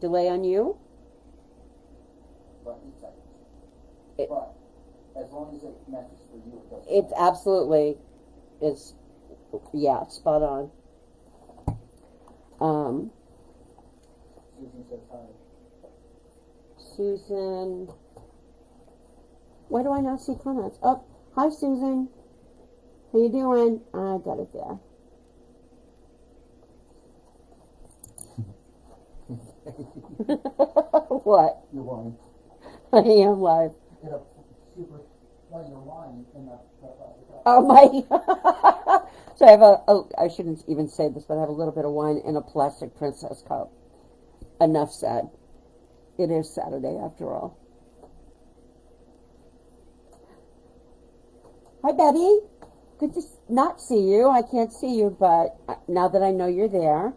delay on you. But but as long as it matches for you, it doesn't. It absolutely is. Yeah, spot on. Susan says hi. Susan. Why do I not see comments? Oh, hi Susan. How you doing? I got it there. What? You're lying. I am live. Get a super. Well, you're lying in the. Oh my! So I have I shouldn't even say this, but I have a little bit of wine in a plastic princess cup. Enough said. It is Saturday after all. Hi Betty. Good to not see you. I can't see you, but now that I know you're there.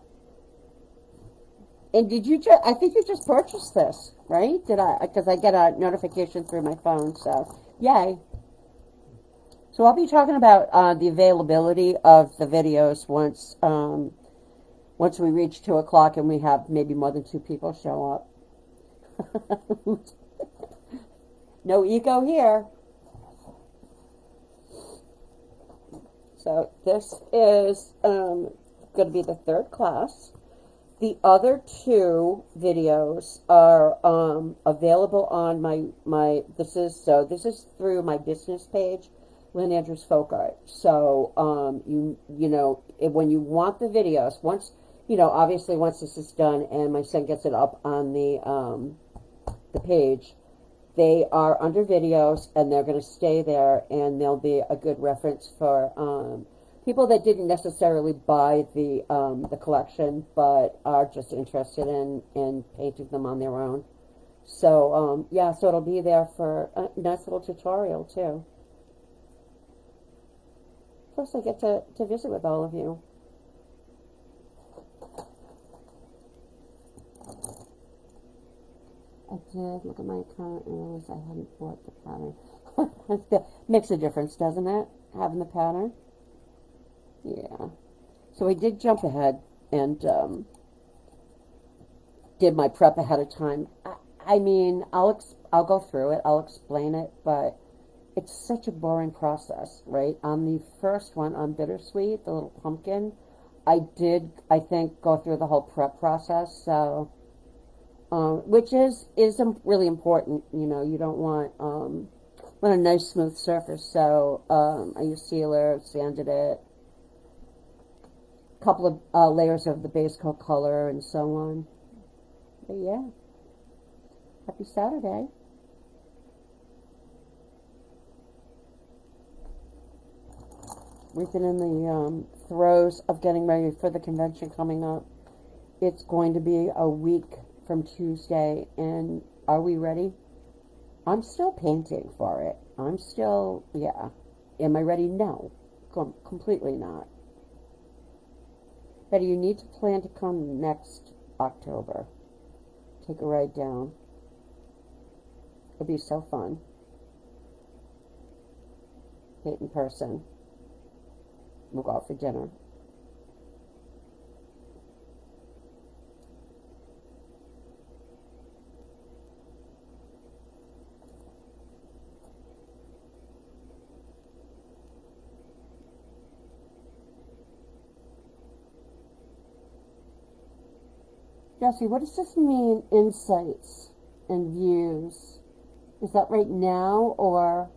And did you just? I think you just purchased this, right? Did I? Because I get a notification through my phone. So yay. So I'll be talking about the availability of the videos once we reach 2 o'clock and we have maybe more than 2 people show up. No ego here. So this is going to be the 3rd class. The other 2 videos are available on my this is through my business page, Lynn Andrews Folk Art. So you know when you want the videos, once obviously once this is done and my son gets it up on the page, they are under videos and they're going to stay there, and they'll be a good reference for people that didn't necessarily buy the collection but are just interested in painting them on their own. So yeah, so it'll be there for a nice little tutorial too. Plus I get to visit with all of you. I did look at my account and realized I hadn't bought the pattern. Makes a difference, doesn't it? Having the pattern. Yeah. So I did jump ahead and did my prep ahead of time. I mean, I'll go through it. I'll explain it, but it's such a boring process, right? On the first one, on Bittersweet, the little pumpkin, I think, go through the whole prep process. So, which is really important. You don't want a nice smooth surface. So I used sealer, sanded it, a couple of layers of the base coat color, and so on. But yeah, happy Saturday. We've been in the throes of getting ready for the convention coming up. It's going to be a week from Tuesday, and are we ready? I'm still painting for it. Yeah. Am I ready? No. Completely not. Betty, you need to plan to come next October. Take a ride down. It'll be so fun. Paint in person. We'll go out for dinner. Jesse, what does this mean, insights and views? Is that right now, or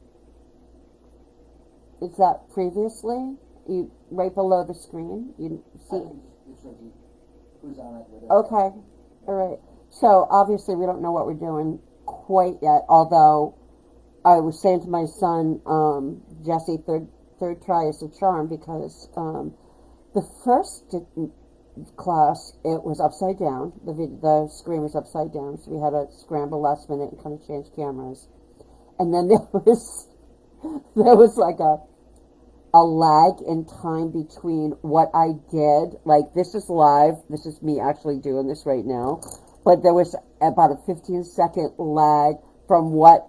is that previously? You right below the screen. You see. It shows you who's on it. Okay. All right. So obviously we don't know what we're doing quite yet. Although I was saying to my son, Jesse, third try is a charm, because the first class, it was upside down. The screen was upside down, so we had to scramble last minute and kind of change cameras. And then there was like a lag in time between what I did. Like, this is live. This is me actually doing this right now. But there was about a 15-second lag from what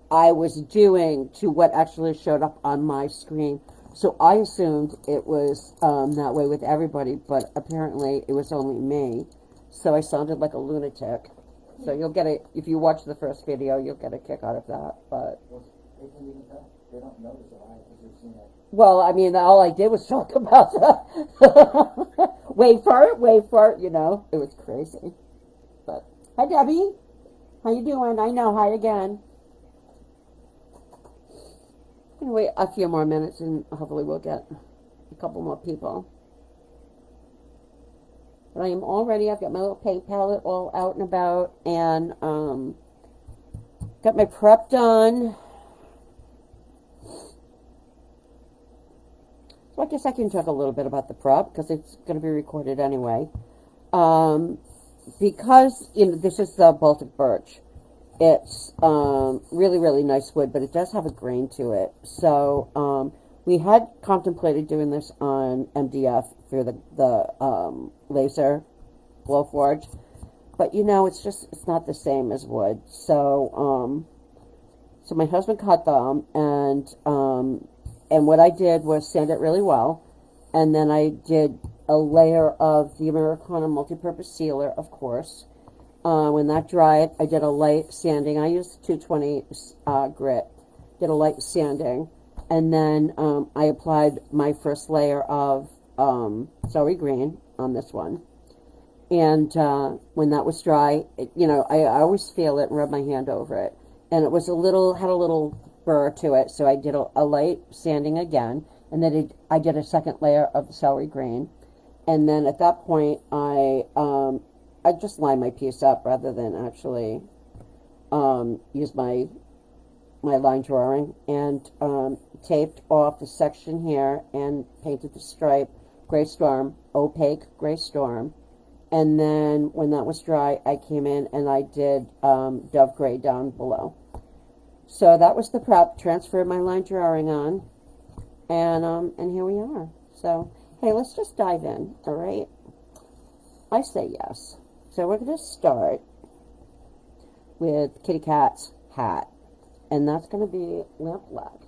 I was doing to what actually showed up on my screen. So I assumed it was that way with everybody, but apparently it was only me. so I sounded like a lunatic. So you'll get a, if you watch the first video, you'll get a kick out of that. But Well, they can't even tell. They don't notice it because they've seen it. well, I mean, all I did was talk about wait for it. You know, it was crazy. But hi, Debbie. How you doing? I know. Hi again. I'm gonna wait a few more minutes, and hopefully we'll get a couple more people. But I am all ready. I've got my little paint palette all out and about, and got my prep done. So I guess I can talk a little bit about the prep because it's going to be recorded anyway. Because this is the Baltic birch. It's really, really nice wood, but it does have a grain to it. So we had contemplated doing this on MDF through the laser blowforge, but it's not the same as wood. So so my husband cut them, and what I did was sand it really well, and then I did a layer of the Americana multi-purpose sealer, of course. When that dried, I did a light sanding. I used 220 grit. Did a light sanding, and then I applied my first layer of celery green on this one. And when that was dry, I always feel it and rub my hand over it. And it was had a little burr to it, so I did a light sanding again, and then I did a second layer of the celery green. And then at that point, I just line my piece up rather than actually use my line drawing, and taped off the section here and painted the stripe Gray Storm, opaque Gray Storm. And then when that was dry, I came in and I did Dove Gray down below. So that was the prep. Transferred my line drawing on, and here we are. So hey, let's just dive in. All right, I say yes. So we're going to start with Kitty Cat's hat, and that's going to be lamp black.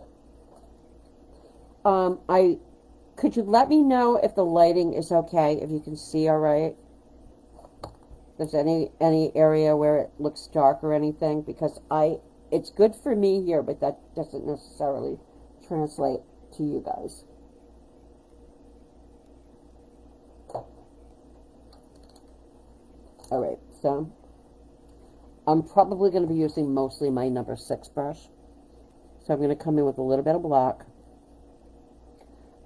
Could you let me know if the lighting is okay, if you can see all right? If there's any area where it looks dark or anything, because it's good for me here, but that doesn't necessarily translate to you guys. All right, so I'm probably going to be using mostly my number 6 brush. So I'm going to come in with a little bit of black.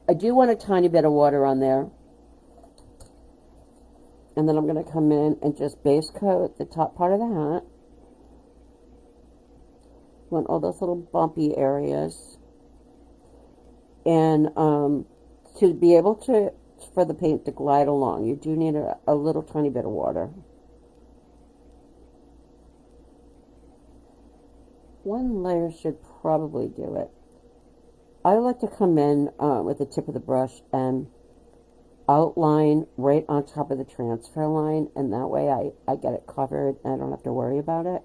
I do want a tiny bit of water on there. And then I'm going to come in and just base coat the top part of the hat. Want all those little bumpy areas. And to be able for the paint to glide along, you do need a little tiny bit of water. One layer should probably do it. I like to come in with the tip of the brush and outline right on top of the transfer line, and that way I get it covered and I don't have to worry about it.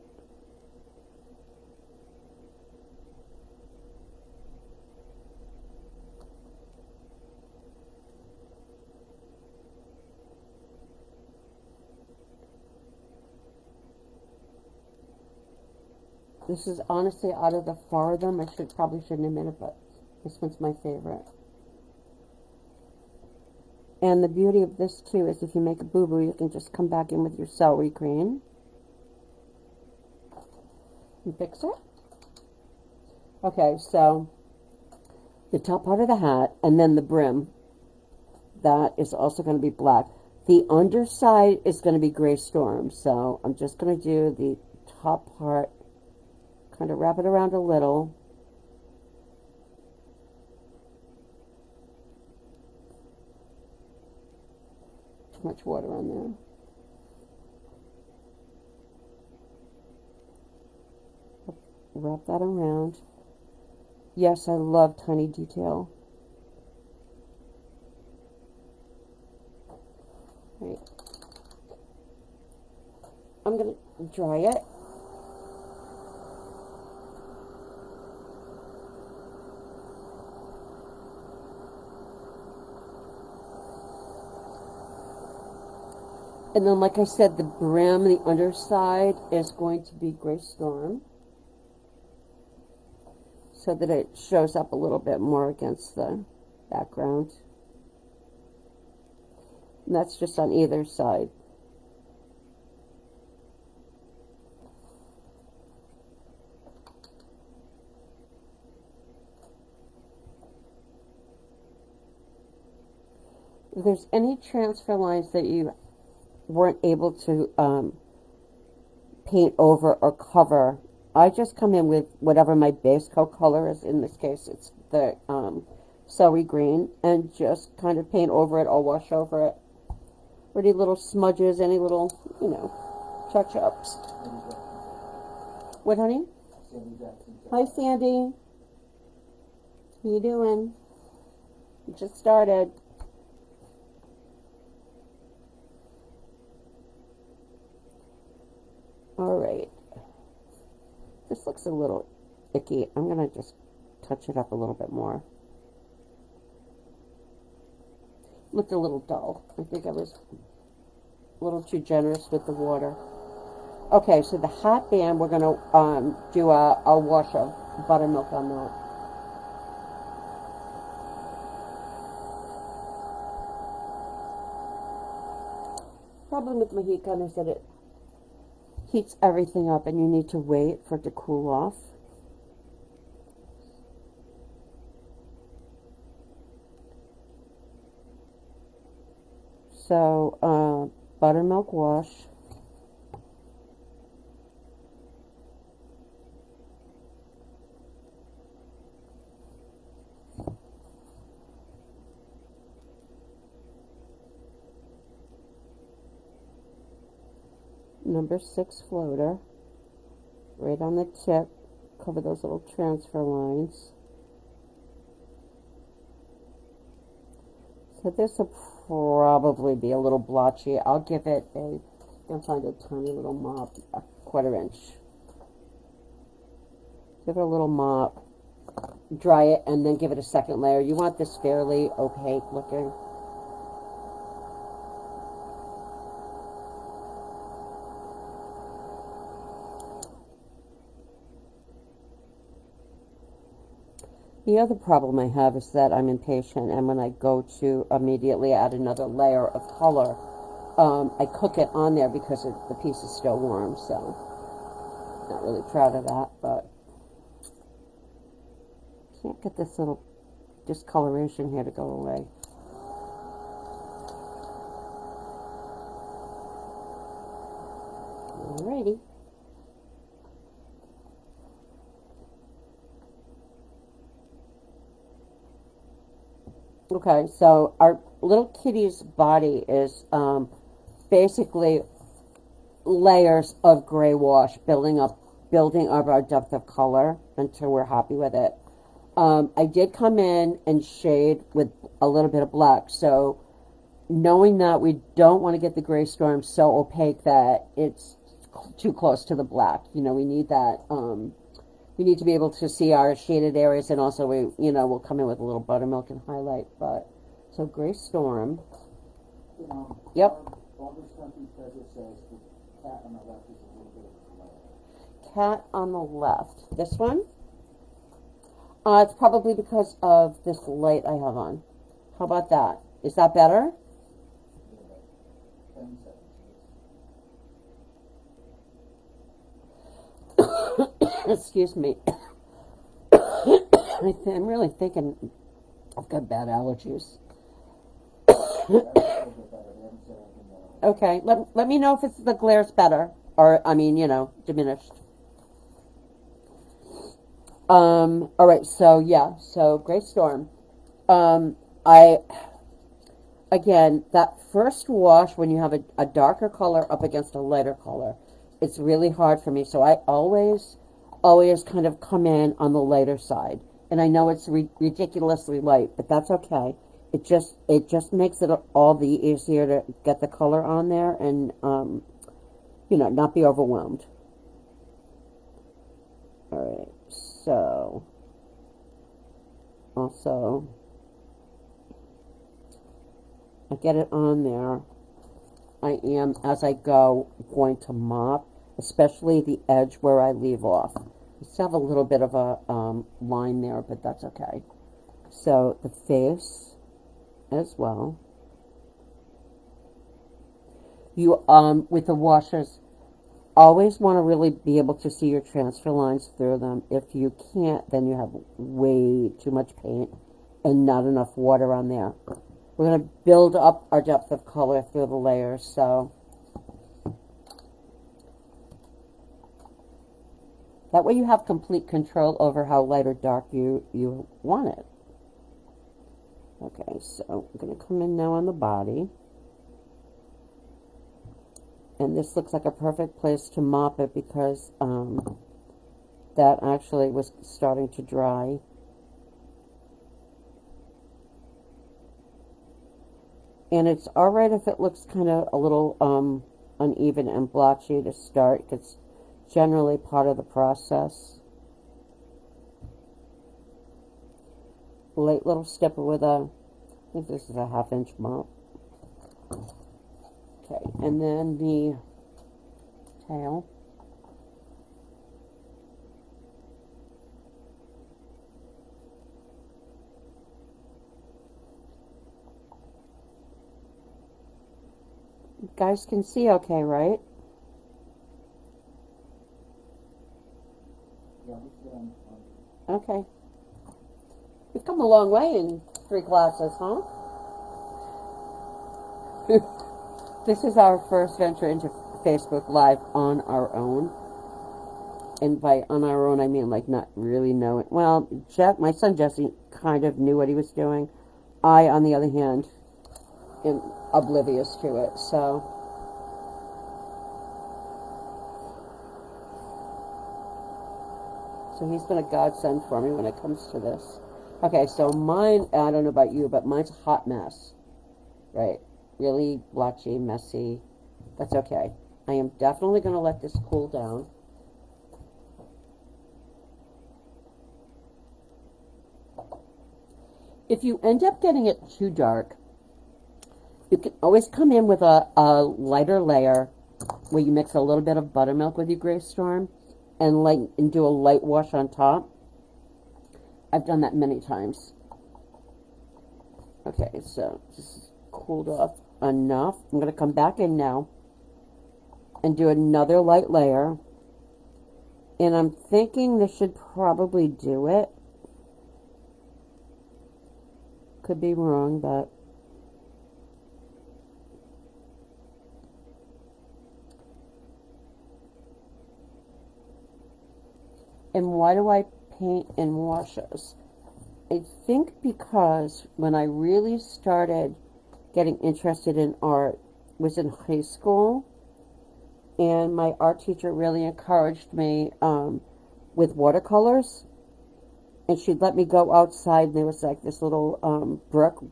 This is honestly out of the 4 of them. I probably shouldn't admit it, but this one's my favorite. And the beauty of this too is if you make a boo-boo, you can just come back in with your celery green and fix it. Okay, so the top part of the hat and then the brim, that is also going to be black. The underside is going to be Gray Storm, so I'm just going to do the top part, kind of wrap it around a little. Too much water on there. Wrap that around. Yes, I love tiny detail. Right. I'm going to dry it. And then, like I said, the brim, the underside, is going to be Gray Storm, so that it shows up a little bit more against the background. And that's just on either side. If there's any transfer lines that you weren't able to paint over or cover, I just come in with whatever my base coat color is. In this case, it's the celery green, and just kind of paint over it or wash over it. Or any little smudges, any little, touch-ups. What, honey? Hi, Sandy. How you doing? You just started. All right. This looks a little icky. I'm going to just touch it up a little bit more. Looked a little dull. I think I was a little too generous with the water. Okay, so the hot band, we're going to do a wash of buttermilk on that. Problem with my heat gun is that it heats everything up and you need to wait for it to cool off. So, buttermilk wash. Number 6 floater, right on the tip, cover those little transfer lines. So this will probably be a little blotchy. I'll give it I'll find a tiny little mop, a 1/4 inch. Give it a little mop, dry it, and then give it a second layer. You want this fairly opaque looking. The other problem I have is that I'm impatient, and when I go to immediately add another layer of color, I cook it on there because the piece is still warm, so not really proud of that, but can't get this little discoloration here to go away. Alrighty. Okay, so our little kitty's body is basically layers of gray wash building up our depth of color until we're happy with it. I did come in and shade with a little bit of black, so knowing that we don't want to get the gray storm so opaque that it's too close to the black. We need that. We need to be able to see our shaded areas, and also we'll come in with a little buttermilk and highlight. But so Gray Storm. Yep. All this stuff because it says the cat on the left is a little bit of a glare. Cat on the left. This one. It's probably because of this light I have on. How about that? Is that better? Yeah, 10 seconds. Excuse me. I'm really thinking I've got bad allergies. Okay, let me know if the glare's better, or diminished. All right, so Gray Storm. Again, that first wash when you have a darker color up against a lighter color, it's really hard for me. So I always kind of come in on the lighter side, and I know it's ridiculously light, but that's okay. It just makes it all the easier to get the color on there, and not be overwhelmed. All right, so also I get it on there. I am, as I go, going to mop, especially the edge where I leave off. I still have a little bit of a line there, but that's okay. So the face as well. You, with the washers, always want to really be able to see your transfer lines through them. If you can't, then you have way too much paint and not enough water on there. We're going to build up our depth of color through the layers, so that way you have complete control over how light or dark you want it. Okay, so I'm going to come in now on the body. And this looks like a perfect place to mop it because that actually was starting to dry. And it's alright if it looks kind of a little uneven and blotchy to start. It's generally part of the process. Light little stipper with a, I think this is a 1/2 inch mop. Okay, and then the tail. You guys can see okay, right? Yeah, we sit on. Okay. We've come a long way in 3 classes, huh? This is our first venture into Facebook Live on our own. And by on our own, I mean like not really knowing. Well, my son Jesse kind of knew what he was doing. I, on the other hand, am oblivious to it. So he's been a godsend for me when it comes to this. Okay, so mine, I don't know about you, but mine's a hot mess. Right. Really blotchy, messy. That's okay. I am definitely going to let this cool down. If you end up getting it too dark, you can always come in with a lighter layer where you mix a little bit of buttermilk with your Grey Storm and do a light wash on top. I've done that many times. Okay, so this is cooled off enough. I'm going to come back in now and do another light layer. And I'm thinking this should probably do it. Could be wrong, but and why do I paint in washes? I think because when I really started getting interested in art was in high school, and my art teacher really encouraged me with watercolors, and she'd let me go outside, and there was like this little brook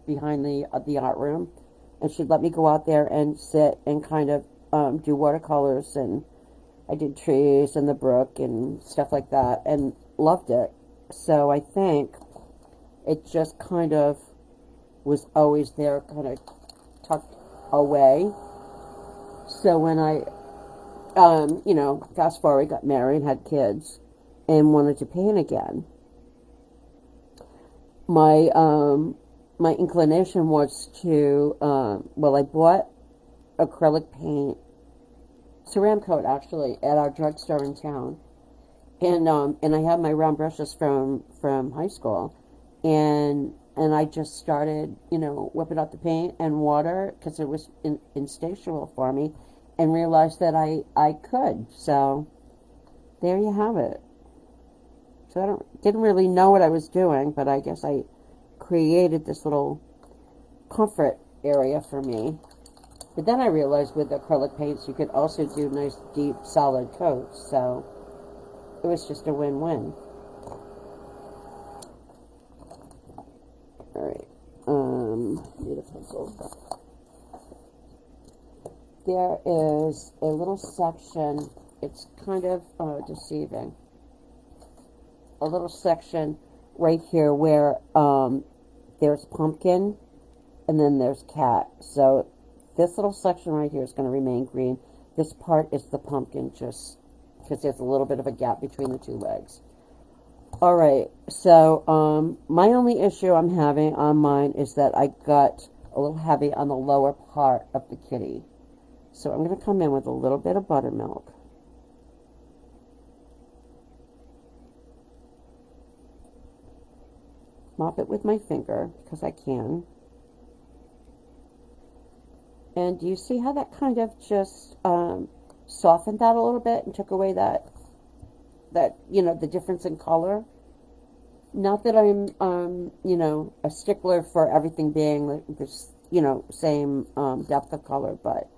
behind the art room, and she'd let me go out there and sit and kind of do watercolors, and I did trees and the brook and stuff like that, and loved it. So I think it just kind of was always there, kind of tucked away. So when I, fast forward, got married, had kids, and wanted to paint again, my inclination was to, I bought acrylic paint, Ceram coat actually, at our drugstore in town. And I had my round brushes from high school, and I just started, whipping out the paint and water because it was instinctual for me, and realized that I could. So there you have it. So I didn't really know what I was doing, but I guess I created this little comfort area for me. But then I realized with acrylic paints you could also do nice deep solid coats. So it was just a win-win. Alright. Need a pencil. There is a little section, it's kind of deceiving. A little section right here where there's pumpkin and then there's cat. So this little section right here is going to remain green. This part is the pumpkin, just because there's a little bit of a gap between the two legs. All right, so my only issue I'm having on mine is that I got a little heavy on the lower part of the kitty. So I'm going to come in with a little bit of buttermilk. Mop it with my finger, because I can. And do you see how that kind of just softened that a little bit and took away that, you know, the difference in color? Not that I'm, you know, a stickler for everything being this, you know, same depth of color, but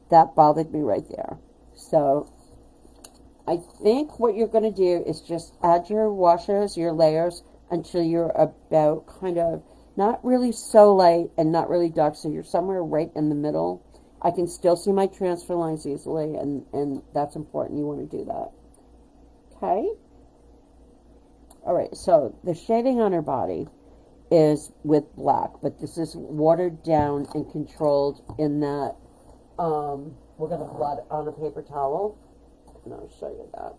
that bothered me right there. So I think what you're going to do is just add your washes, your layers, until you're about kind of not really so light and not really dark, so you're somewhere right in the middle. I can still see my transfer lines easily, and that's important. You want to do that. Okay? Alright, so the shading on her body is with black, but this is watered down and controlled in that we're going to blot it on a paper towel, and I'll show you that.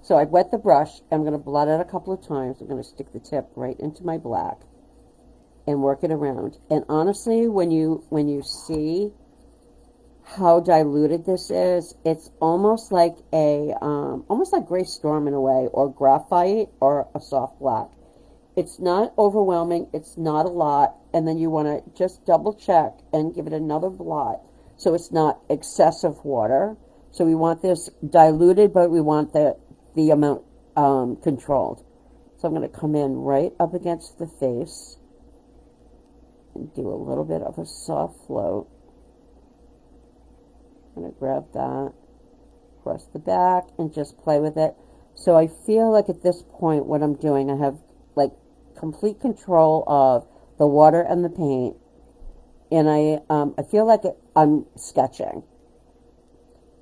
So I wet the brush. I'm going to blot it a couple of times. I'm going to stick the tip right into my black and work it around. And honestly, when you see how diluted this is, it's almost like gray storm in a way, or graphite, or a soft black. It's not overwhelming. It's not a lot. And then you want to just double check and give it another blot so it's not excessive water. So we want this diluted, but we want the amount controlled. So I'm going to come in right up against the face and do a little bit of a soft float. I'm going to grab that across the back and just play with it. So I feel like at this point what I'm doing, I have like complete control of the water and the paint, and I feel like I'm sketching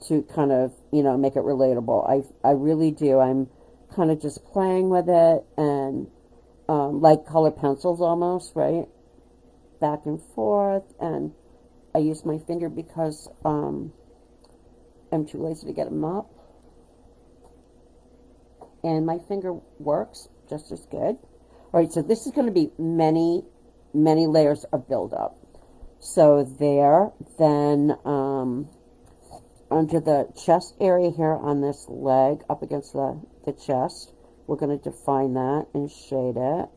to kind of, you know, make it relatable. I really do. I'm kind of just playing with it, and like color pencils almost, right? Back and forth, and I use my finger because I'm too lazy to get them up. And my finger works just as good. All right, so this is going to be many, many layers of buildup. So there, then under the chest area here on this leg, up against the chest, we're going to define that and shade it.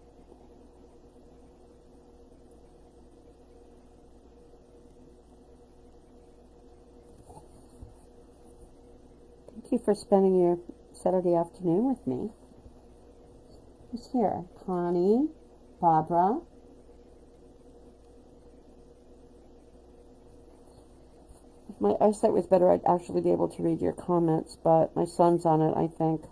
Thank you for spending your Saturday afternoon with me. Who's here? Connie, Barbara. If my eyesight was better, I'd actually be able to read your comments, but my son's on it, I think.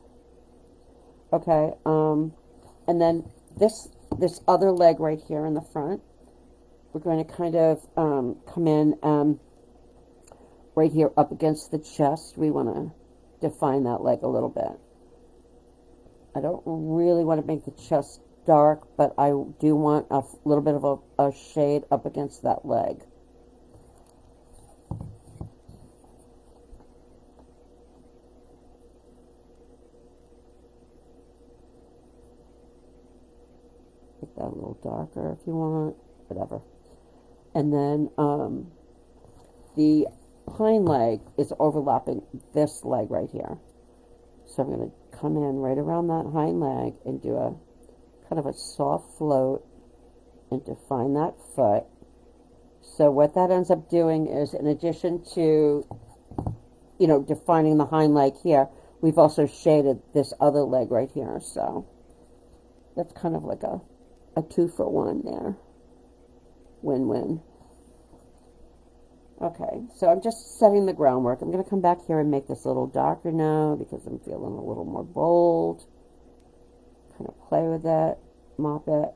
Okay, and then this other leg right here in the front, we're going to kind of come in right here up against the chest. We want to define that leg a little bit. I don't really want to make the chest dark, but I do want a little bit of a shade up against that leg. Make that a little darker if you want, whatever. And then the hind leg is overlapping this leg right here. So I'm going to come in right around that hind leg and do a kind of a soft float and define that foot. So what that ends up doing is, in addition to, you know, defining the hind leg here, we've also shaded this other leg right here. So that's kind of like a 2-for-1 there. Win-win. Okay, so I'm just setting the groundwork. I'm going to come back here and make this a little darker now because I'm feeling a little more bold. Kind of play with it, mop it.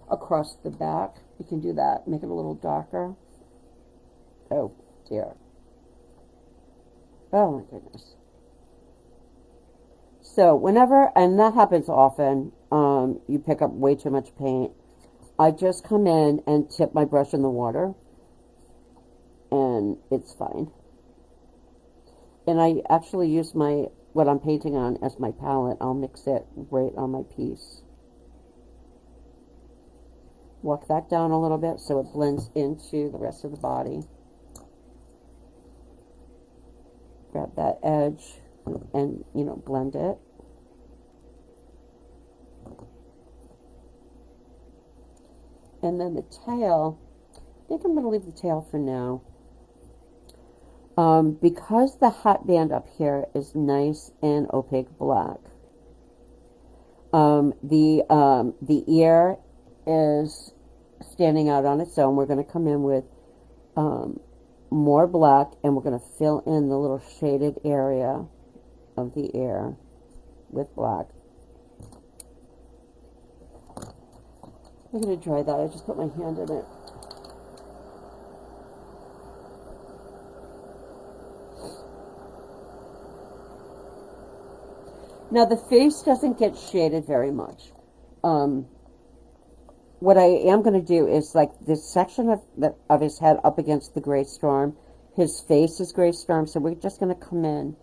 Across the back, you can do that. Make it a little darker. Oh, dear. Oh, my goodness. So whenever, and that happens often, you pick up way too much paint, I just come in and tip my brush in the water, and it's fine. And I actually use what I'm painting on as my palette. I'll mix it right on my piece. Walk that down a little bit so it blends into the rest of the body. Grab that edge and, blend it. And then the tail, I think I'm going to leave the tail for now. Because the hat band up here is nice and opaque black, the ear is standing out on its own. We're going to come in with more black, and we're going to fill in the little shaded area of the ear with black. I'm going to dry that. I just put my hand in it. Now, the face doesn't get shaded very much. What I am going to do is, like, this section of his head up against the gray storm, his face is gray storm, so we're just going to come in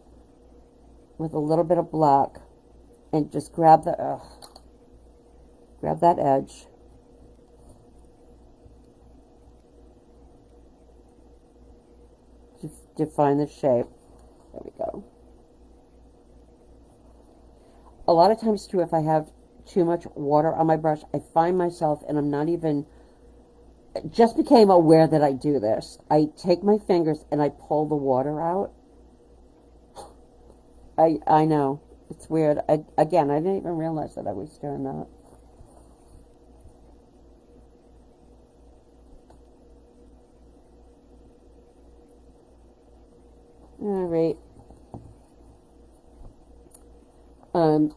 with a little bit of black and just grab that edge. To define the shape. There we go. A lot of times, too, if I have too much water on my brush, I find myself, and I'm not even, just became aware that I do this. I take my fingers and I pull the water out. I know. It's weird. I didn't even realize that I was doing that. All right.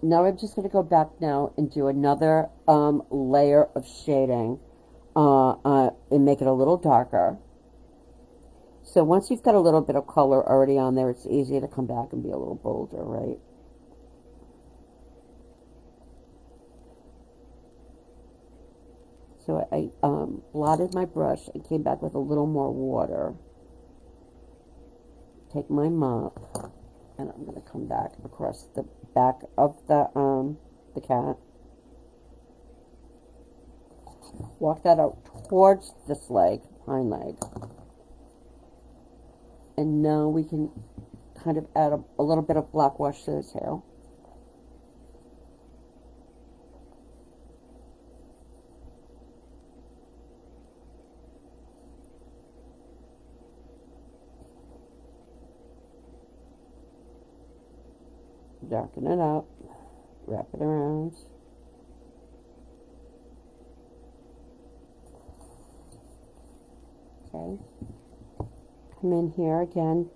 Now I'm just going to go back now and do another layer of shading and make it a little darker. So once you've got a little bit of color already on there, it's easy to come back and be a little bolder, right? So I blotted my brush and came back with a little more water. Take my mop, and I'm going to come back across the back of the cat. Walk that out towards this leg, hind leg. And now we can kind of add a little bit of black wash to the tail. Darken it up, wrap it around. Okay. Come in here again.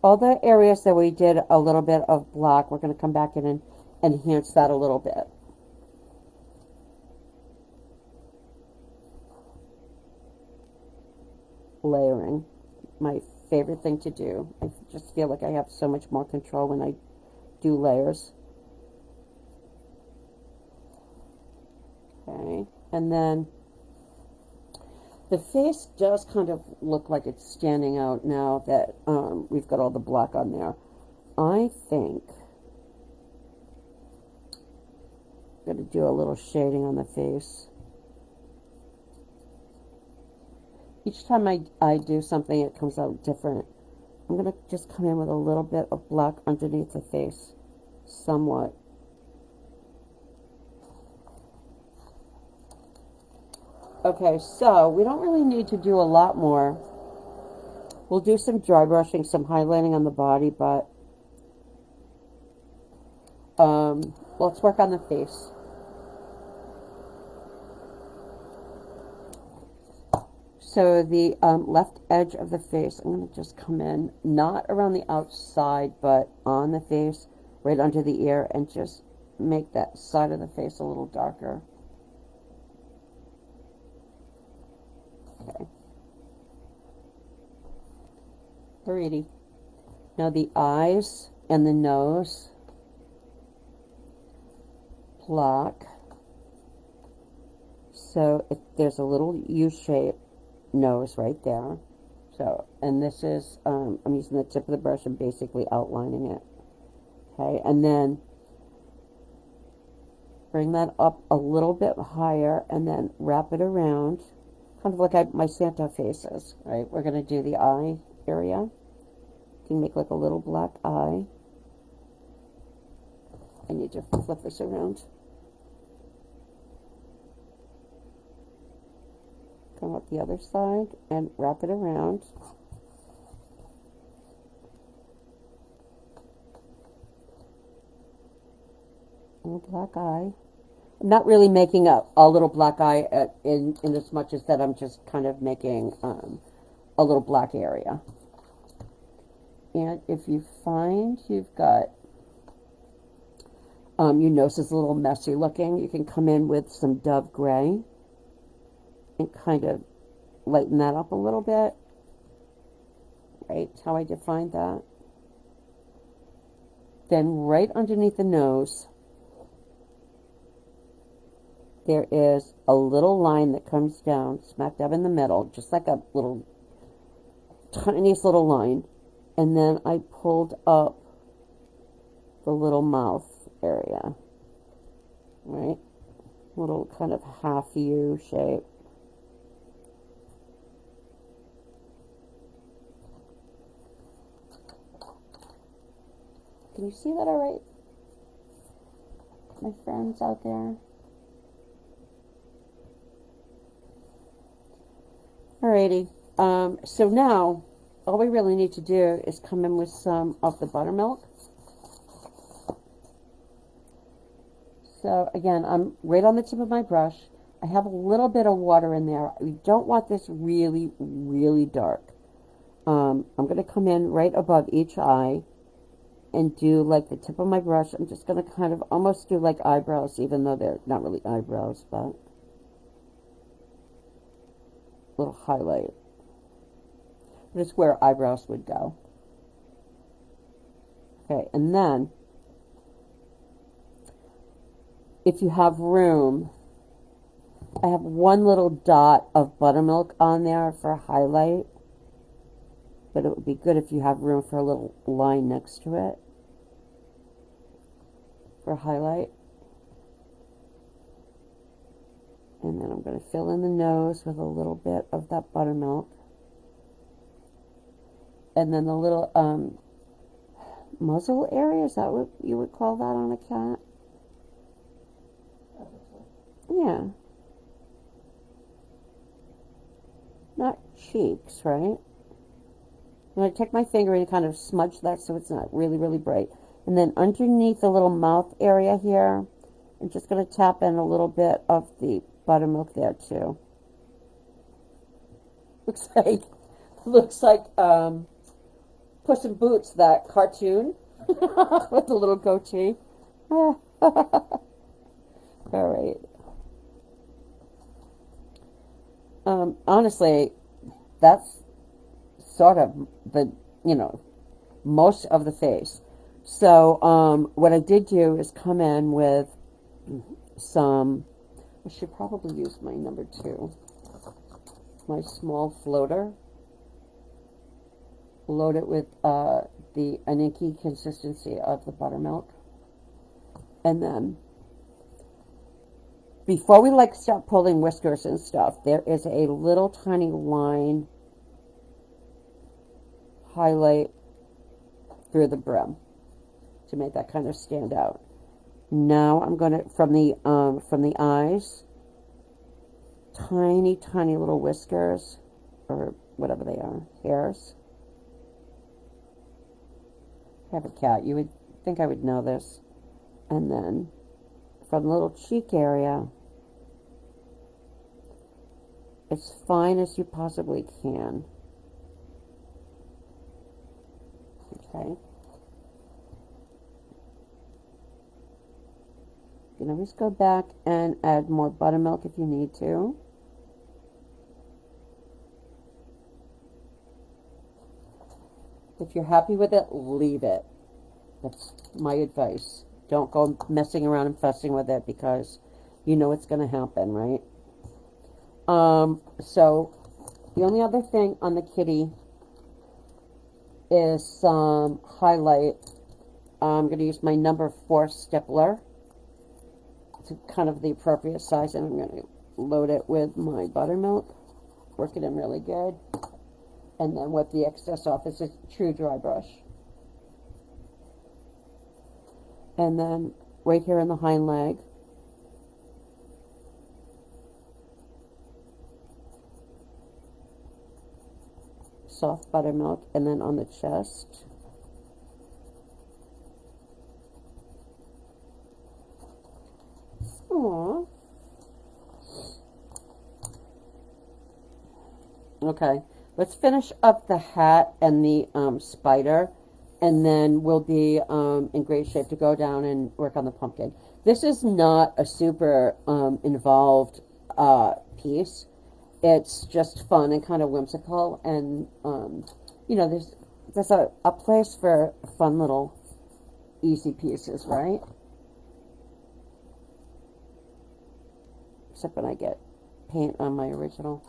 All the areas that we did a little bit of black, we're going to come back in and enhance that a little bit. Layering. My favorite thing to do. I just feel like I have so much more control when I do layers. Okay, and then the face does kind of look like it's standing out now that we've got all the black on there. I think I'm going to do a little shading on the face. Each time I do something, it comes out different. I'm going to just come in with a little bit of black underneath the face, somewhat. Okay, so we don't really need to do a lot more. We'll do some dry brushing, some highlighting on the body, but let's work on the face. So the left edge of the face, I'm going to just come in, not around the outside, but on the face, right under the ear, and just make that side of the face a little darker. Okay. Alrighty. Now the eyes and the nose, black. So there's a little U-shaped nose right there. So, and this is, I'm using the tip of the brush and basically outlining it. Okay, and then bring that up a little bit higher and then wrap it around, kind of like my Santa faces, right? We're going to do the eye area. You can make like a little black eye. I need to flip this around. Come up the other side and wrap it around. Little black eye. I'm not really making a little black eye in as much as that I'm just kind of making a little black area. And if you find you've got your nose is a little messy looking, you can come in with some Dove Gray and kind of lighten that up a little bit. Right, how I defined that. Then right underneath the nose, there is a little line that comes down, smack dab in the middle, just like a little, tiniest little line. And then I pulled up the little mouth area, right? Little kind of half U shape. Can you see that all right, my friends out there? Alrighty, so now all we really need to do is come in with some of the buttermilk. So again, I'm right on the tip of my brush. I have a little bit of water in there. We don't want this really, really dark. I'm going to come in right above each eye and do like the tip of my brush. I'm just going to kind of almost do like eyebrows, even though they're not really eyebrows, but a little highlight. Just where eyebrows would go. Okay, and then if you have room, I have one little dot of buttermilk on there for highlight, but it would be good if you have room for a little line next to it for highlight. And then I'm going to fill in the nose with a little bit of that buttermilk. And then the little muzzle area, is that what you would call that on a cat? Yeah. Not cheeks, right? I'm going to take my finger and kind of smudge that so it's not really, really bright. And then underneath the little mouth area here, I'm just going to tap in a little bit of the buttermilk there too. Looks like Puss in Boots, that cartoon with the little goatee. All right. Honestly, that's sort of the, most of the face. So, what I did do is come in with some, I should probably use my number 2, my small floater. Load it with an inky consistency of the buttermilk. And then, before we start pulling whiskers and stuff, there is a little tiny line highlight through the brim to make that kind of stand out. Now I'm going to, from the eyes, tiny little whiskers, or whatever they are, hairs. I have a cat. You would think I would know this. And then from the little cheek area, as fine as you possibly can. Okay. You can always go back and add more buttermilk if you need to. If you're happy with it, leave it. That's my advice. Don't go messing around and fussing with it because you know it's going to happen, right? So the only other thing on the kitty is some highlight. I'm going to use my number 4 stippler. It's kind of the appropriate size, and I'm going to load it with my buttermilk. Work it in really good. And then wipe the excess off. It's a true dry brush. And then right here in the hind leg, soft buttermilk, and then on the chest. Aww. Okay, let's finish up the hat and the spider, and then we'll be in great shape to go down and work on the pumpkin. This is not a super involved piece. It's just fun and kind of whimsical, and you know, there's a place for fun little easy pieces, right? Except when I get paint on my original.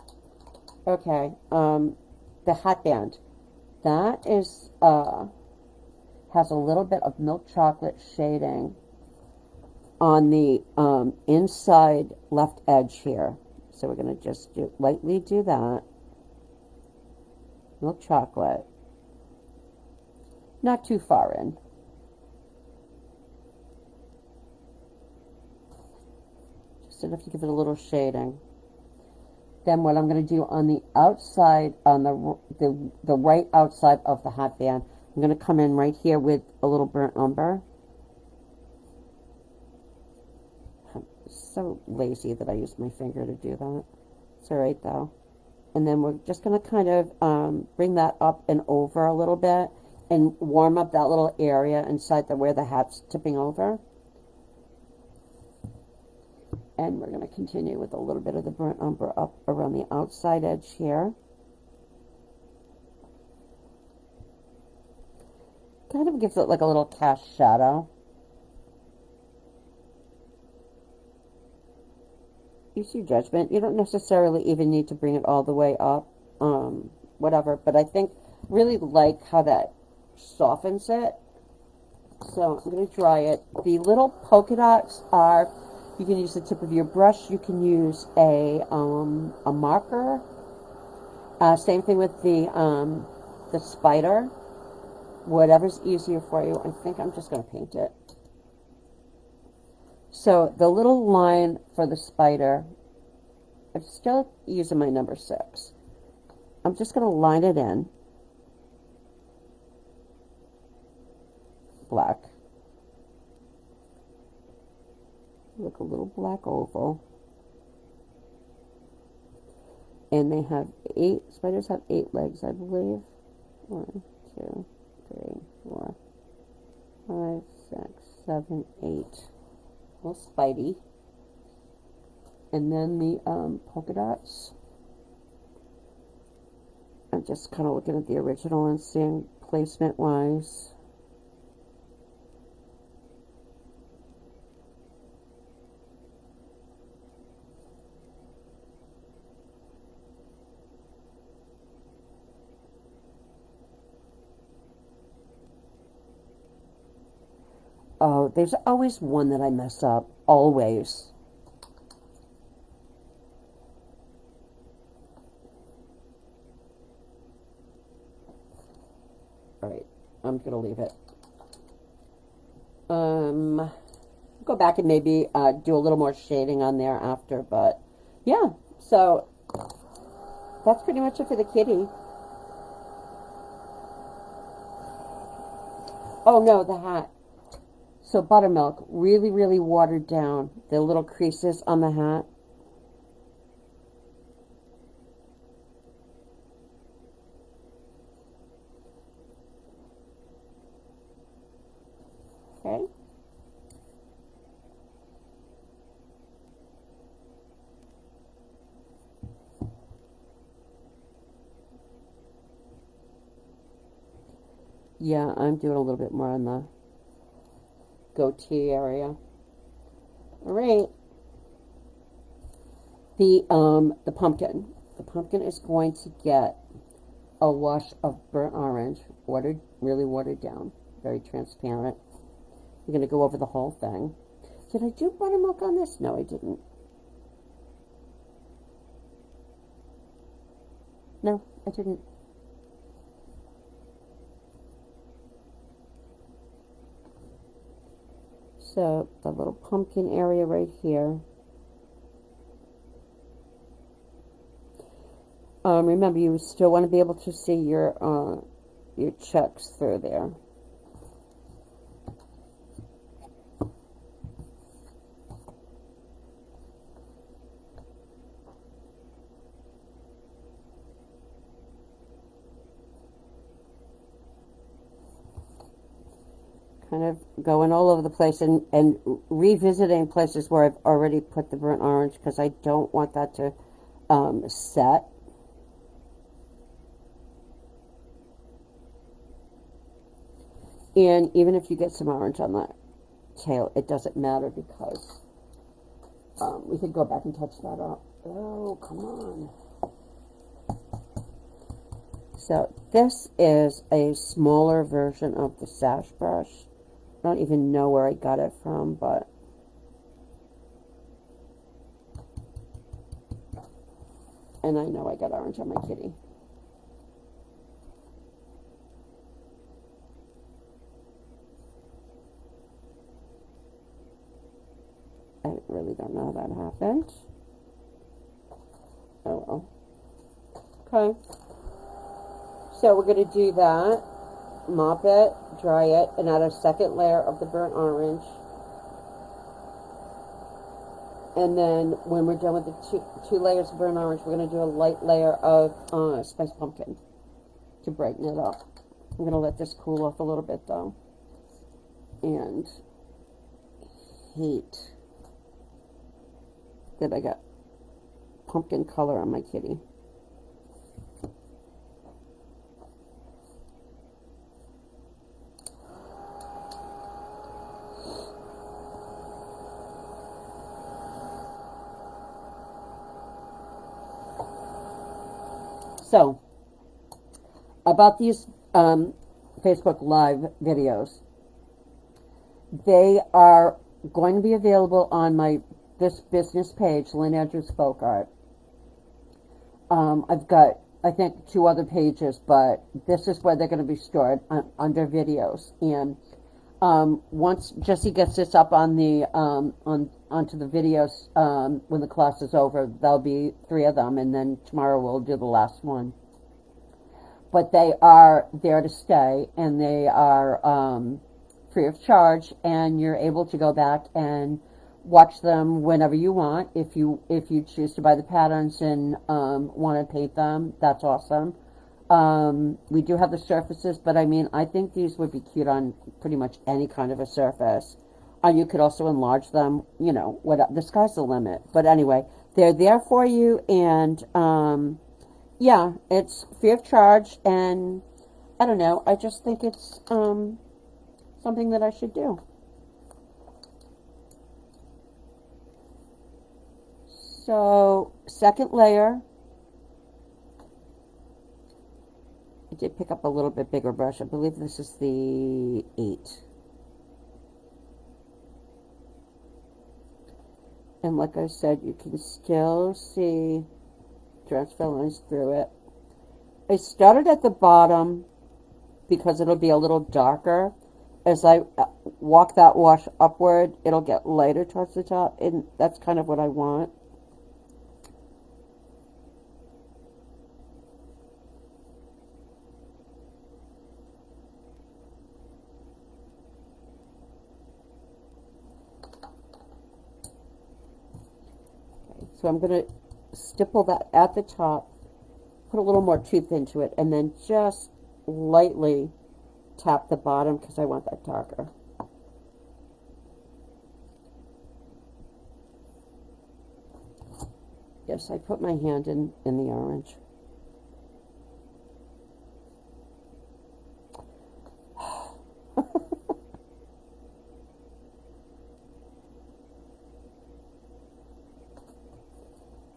Okay, the hat band. That is has a little bit of milk chocolate shading on the inside left edge here. So we're going to just lightly do that. Milk chocolate. Not too far in. Just enough to give it a little shading. Then what I'm going to do on the outside, on the right outside of the hat band, I'm going to come in right here with a little burnt umber. I'm so lazy that I used my finger to do that. It's alright though. And then we're just going to kind of bring that up and over a little bit and warm up that little area inside where the hat's tipping over. And we're going to continue with a little bit of the burnt umber up around the outside edge here. Kind of gives it like a little cast shadow. Use your judgment. You don't necessarily even need to bring it all the way up, whatever. But I think really like how that softens it. So I'm going to dry it. The little polka dots are, you can use the tip of your brush. You can use a marker. Same thing with the spider. Whatever's easier for you. I think I'm just going to paint it. So the little line for the spider, I'm still using my number 6. I'm just going to line it in. Black. Look, a little black oval. And they have 8, spiders have 8 legs, I believe. 1, 2, 3, 4, 5, 6, 7, 8. Little spidey. And then the polka dots. I'm just kind of looking at the original and seeing placement wise. Oh, there's always one that I mess up. Always. Alright, I'm going to leave it. Go back and maybe do a little more shading on there after, but yeah, so that's pretty much it for the kitty. Oh no, the hat. So buttermilk, really, really watered down the little creases on the hat. Okay. Yeah, I'm doing a little bit more on the goatee area. All right. The pumpkin. The pumpkin is going to get a wash of burnt orange, really watered down, very transparent. You're going to go over the whole thing. Did I do buttermilk on this? No, I didn't. No, I didn't. So, the little pumpkin area right here. Remember, you still want to be able to see your checks through there. Kind of going all over the place and revisiting places where I've already put the burnt orange because I don't want that to set. And even if you get some orange on that tail, it doesn't matter because we could go back and touch that up. Oh, come on. So this is a smaller version of the sash brush. I don't even know where I got it from, but and I know I got orange on my kitty. I really don't know how that happened. Oh well. Okay. So we're going to do that. Mop it, dry it, and add a second layer of the burnt orange. And then when we're done with the two layers of burnt orange, we're going to do a light layer of spiced pumpkin to brighten it up. I'm going to let this cool off a little bit though. And hate that I got pumpkin color on my kitty. So, about these Facebook Live videos, they are going to be available on this business page, Lynn Andrews Folk Art. I've got, I think, 2 other pages, but this is where they're going to be stored under videos. And once Jessie gets this up on the onto the videos when the class is over, there'll be 3 of them, and then tomorrow we'll do the last one. But they are there to stay, and they are free of charge, and you're able to go back and watch them whenever you want. If you choose to buy the patterns and want to paint them, that's awesome. We do have the surfaces, but I mean, I think these would be cute on pretty much any kind of a surface. You could also enlarge them, you know, the sky's the limit. But anyway, they're there for you, and yeah, it's free of charge, and I don't know, I just think it's something that I should do. So, second layer. I did pick up a little bit bigger brush. I believe this is the 8. And like I said, you can still see transfer lines through it. I started at the bottom because it'll be a little darker. As I walk that wash upward, it'll get lighter towards the top, and that's kind of what I want. So I'm going to stipple that at the top, put a little more tooth into it, and then just lightly tap the bottom because I want that darker. Yes, I put my hand in the orange.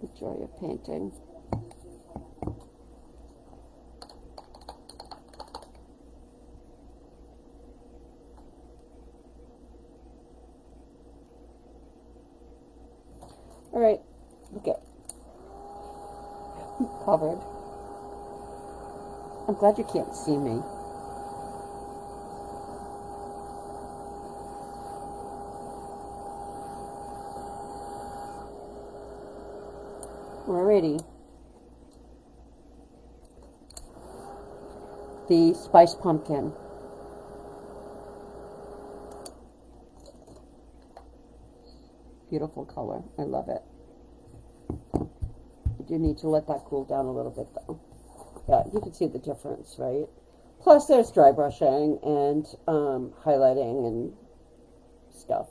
The joy of painting. All right, okay. Covered. I'm glad you can't see me. Alrighty. The spiced pumpkin. Beautiful color. I love it. I do need to let that cool down a little bit though. Yeah, you can see the difference, right? Plus there's dry brushing and highlighting and stuff.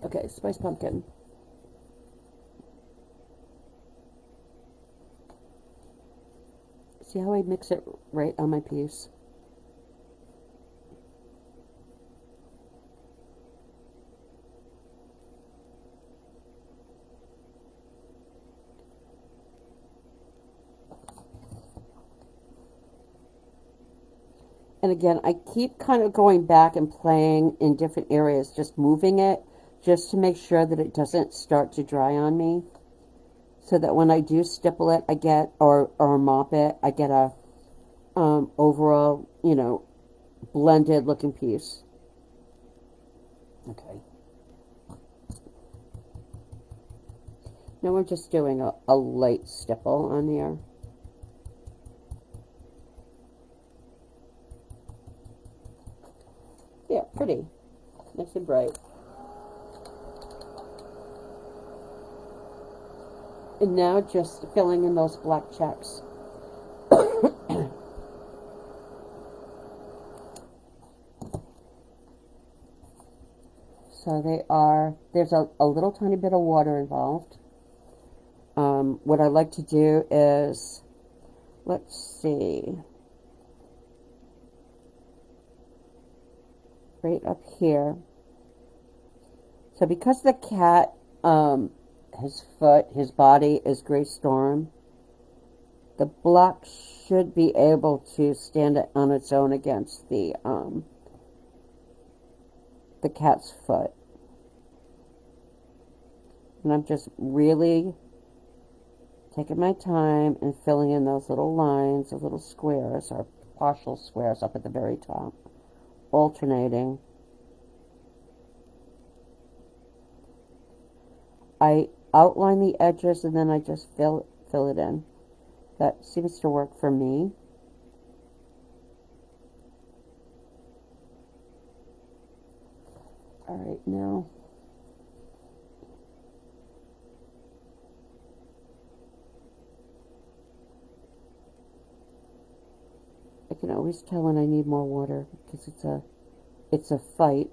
Okay, spiced pumpkin. See how I mix it right on my piece? And again, I keep kind of going back and playing in different areas, just moving it, just to make sure that it doesn't start to dry on me. So that when I do stipple it, I get, or mop it, I get a overall, you know, blended looking piece. Okay. Now we're just doing a light stipple on there. Yeah, pretty. Nice and bright. And now just filling in those black checks. So they are, there's a little tiny bit of water involved. What I like to do is, let's see, right up here. So because the cat, his body is Gray Storm, the block should be able to stand on its own against the cat's foot. And I'm just really taking my time and filling in those little lines, those little squares, or partial squares up at the very top, alternating. I outline the edges and then I just fill it in. That seems to work for me. All right, now I can always tell when I need more water because it's a fight.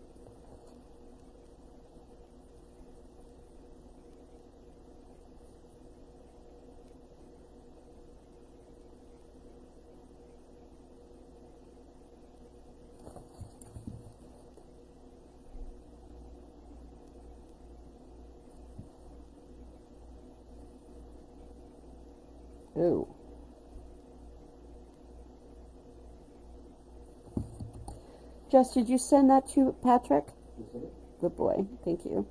Ooh. Jess, did you send that to Patrick? Good boy. Thank you.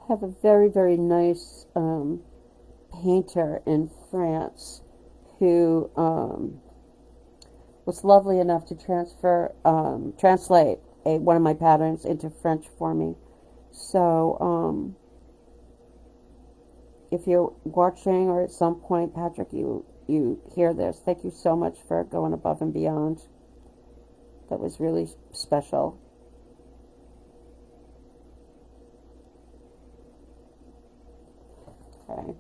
I have a very, very nice painter in France who was lovely enough to translate one of my patterns into French for me. So, if you're watching or at some point, Patrick, you hear this, thank you so much for going above and beyond. That was really special. Okay.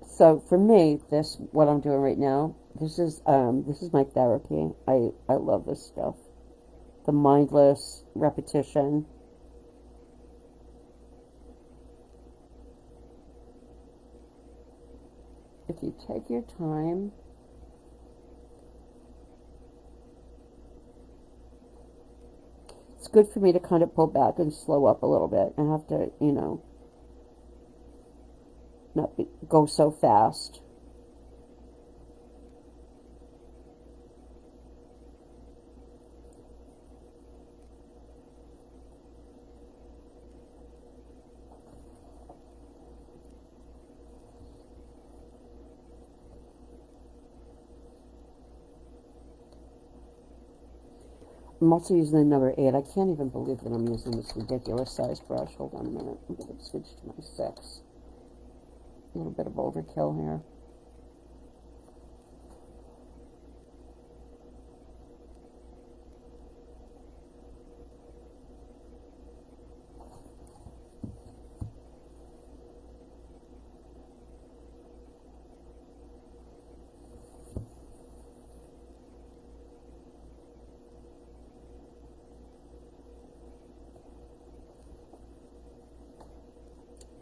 So for me, what I'm doing right now, this is my therapy. I love this stuff. The mindless repetition. you take your time. It's good for me to kind of pull back and slow up a little bit. I have to, you know, go so fast. I'm also using the number 8. I can't even believe that I'm using this ridiculous size brush. Hold on a minute. I'm going to switch to my 6. A little bit of overkill here.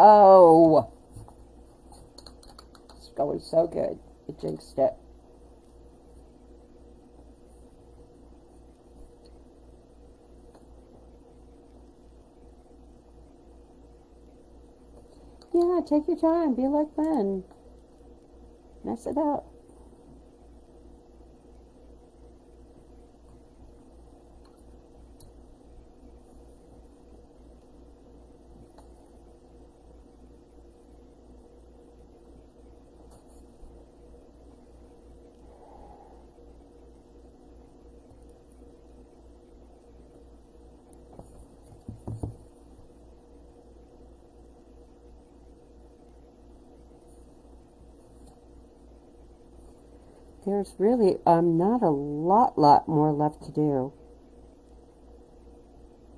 Oh, it's going so good. It jinxed it. Yeah, take your time. Be like Lynn. Mess it up. There's really not a lot more left to do.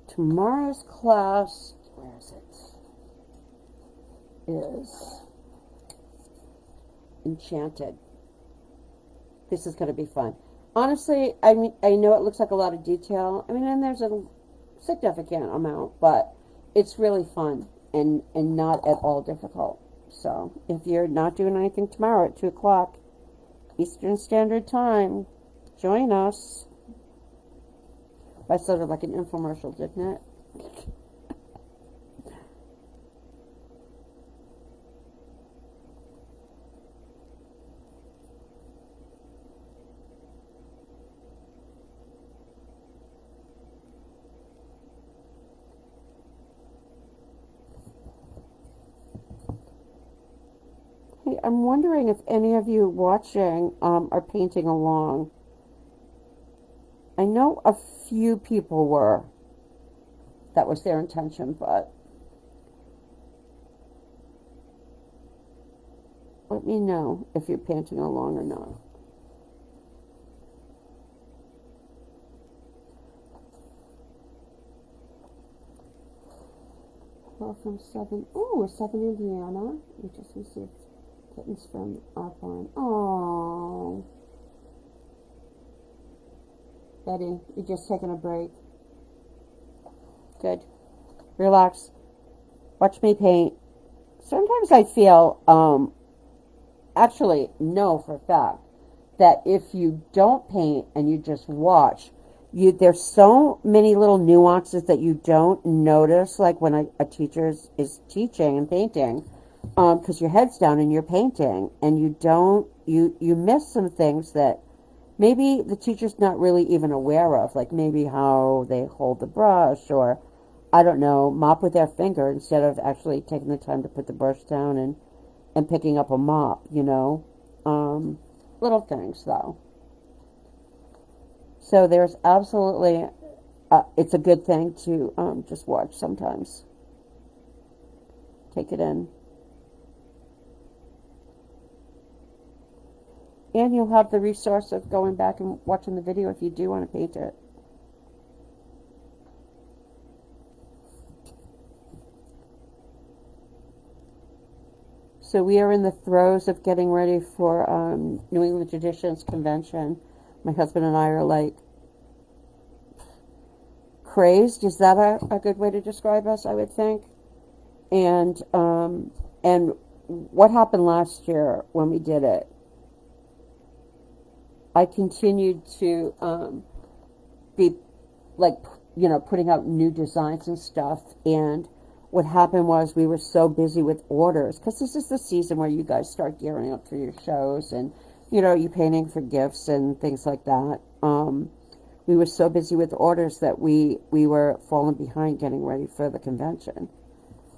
Tomorrow's class, where is it? Is Enchanted. This is going to be fun. Honestly, I mean, I know it looks like a lot of detail. I mean, and there's a significant amount, but it's really fun and not at all difficult. So, if you're not doing anything tomorrow at 2 o'clock Eastern Standard Time, join us. I sounded like an infomercial, didn't it? Hey, I'm wondering if any of you watching are painting along. I know a few people were. That was their intention, but let me know if you're painting along or not. Well, from 7, oh, 7 Indiana. We just received kittens from our farm. Oh, Betty, you're just taking a break. Good. Relax. Watch me paint. Sometimes I feel, actually, know for a fact, that if you don't paint and you just watch, there's so many little nuances that you don't notice, like when a teacher is teaching and painting, because your head's down and you're painting, and you miss some things that maybe the teacher's not really even aware of, like maybe how they hold the brush, or, I don't know, mop with their finger instead of actually taking the time to put the brush down and picking up a mop, you know. Little things, though. So there's absolutely, it's a good thing to just watch sometimes. Take it in. And you'll have the resource of going back and watching the video if you do want to paint it. So we are in the throes of getting ready for New England Traditions Convention. My husband and I are like crazed. Is that a good way to describe us? I would think. And what happened last year when we did it, I continued to be like, putting out new designs and stuff. And what happened was we were so busy with orders, because this is the season where you guys start gearing up for your shows, and you painting for gifts and things like that. We were so busy with orders that we were falling behind getting ready for the convention,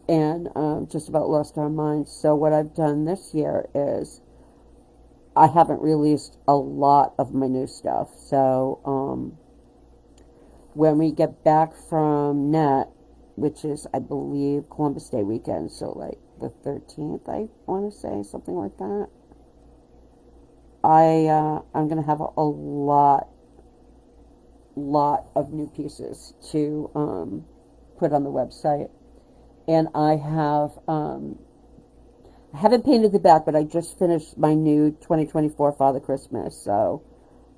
and just about lost our minds. So what I've done this year is I haven't released a lot of my new stuff. So when we get back from NET, which is, I believe, Columbus Day weekend, so like the 13th, I want to say, something like that, I'm going to have a lot of new pieces to put on the website. And I haven't painted the back, but I just finished my new 2024 Father Christmas, so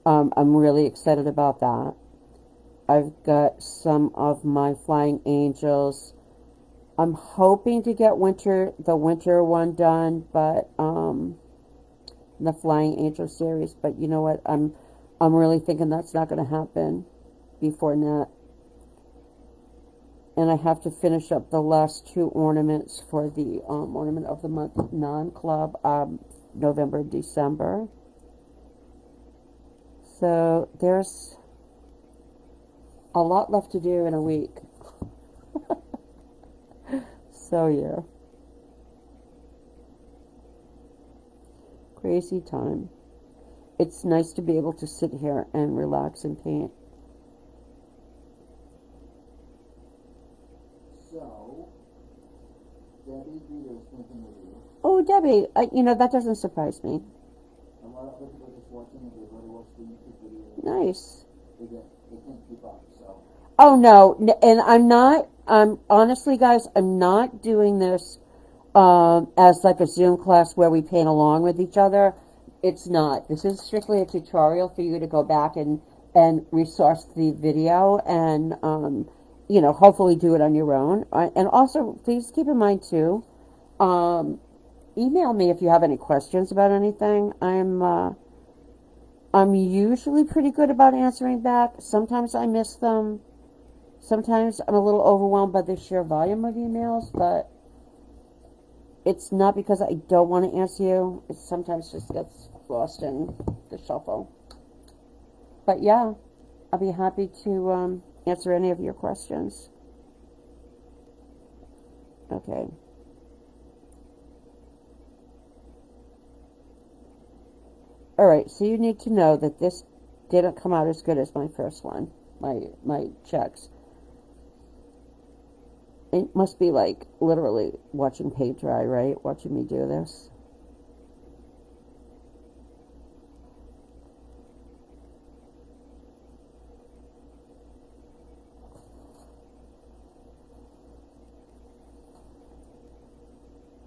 I'm really excited about that. I've got some of my flying angels. I'm hoping to get the winter one done, but the flying angel series. But you know what? I'm really thinking that's not going to happen before that. And I have to finish up the last 2 ornaments for the Ornament of the Month non-club, November, December. So there's a lot left to do in a week. So yeah. Crazy time. It's nice to be able to sit here and relax and paint. So, Debbie Peter's thinking of you. Oh, Debbie, that doesn't surprise me. A lot of people just watching it, they go to watch the YouTube videos. Nice. They can't keep up, so. Oh, no, and honestly, guys, I'm not doing this as like a Zoom class where we paint along with each other. It's not. This is strictly a tutorial for you to go back and resource the video and, hopefully do it on your own. And also, please keep in mind, too, email me if you have any questions about anything. I'm usually pretty good about answering back. Sometimes I miss them. Sometimes I'm a little overwhelmed by the sheer volume of emails, but it's not because I don't want to answer you. It sometimes just gets lost in the shuffle. But yeah, I'll be happy to answer any of your questions. Okay. Alright, so you need to know that this didn't come out as good as my first one, my checks. It must be like literally watching paint dry, right? Watching me do this.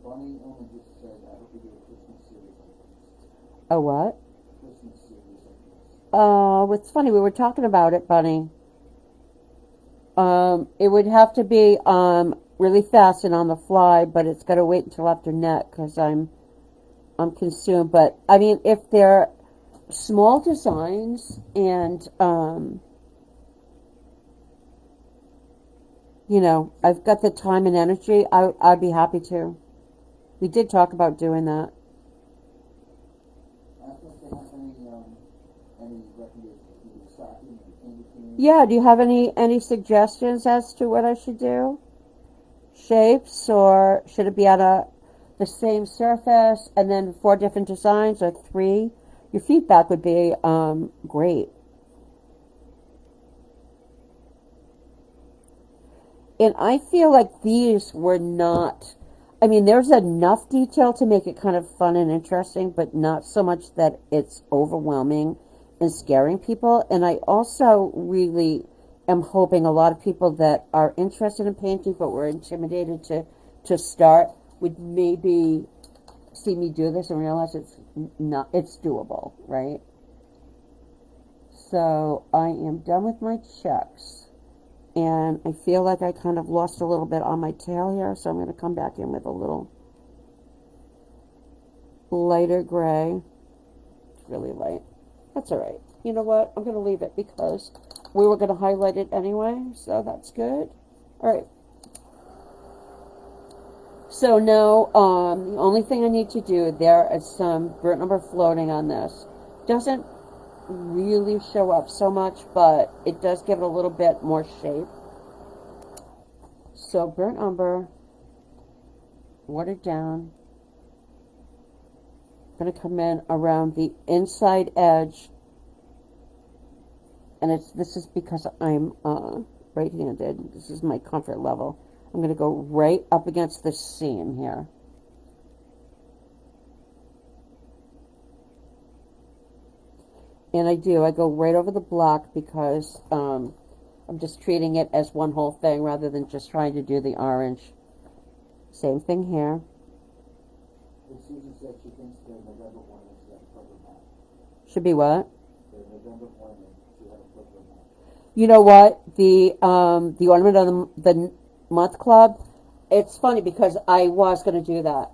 Bonnie only just said, I hope you do a Christmas series like this. A what? Christmas series like this. It's funny, we were talking about it, Bunny. It would have to be really fast and on the fly, but it's got to wait until after NET because I'm consumed. But I mean, if they're small designs and I've got the time and energy, I'd be happy to. We did talk about doing that. I don't think they have any recommendations for you stocking or in between. Yeah, do you have any suggestions as to what I should do? Shapes, or should it be on the same surface and then 4 different designs or 3? Your feedback would be great. And I feel like these were not, I mean, there's enough detail to make it kind of fun and interesting, but not so much that it's overwhelming and scaring people. And I also really am hoping a lot of people that are interested in painting but were intimidated to start would maybe see me do this and realize it's doable, right? So I am done with my checks. And I feel like I kind of lost a little bit on my tail here, so I'm going to come back in with a little lighter gray. It's really light. That's all right. You know what? I'm going to leave it because we were going to highlight it anyway, so that's good. All right. So now, the only thing I need to do, there is some burnt umber floating on this. Doesn't really show up so much, but it does give it a little bit more shape. So burnt umber, watered down. I'm going to come in around the inside edge, and this is because I'm right-handed. This is my comfort level. I'm going to go right up against the seam here. And I go right over the block because I'm just treating it as one whole thing rather than just trying to do the orange. Same thing here. Susan said she thinks the November ornament should have a flipper mat. Should be what? The November ornament should have a flipper mat. You know what? The ornament of the month club, it's funny because I was going to do that.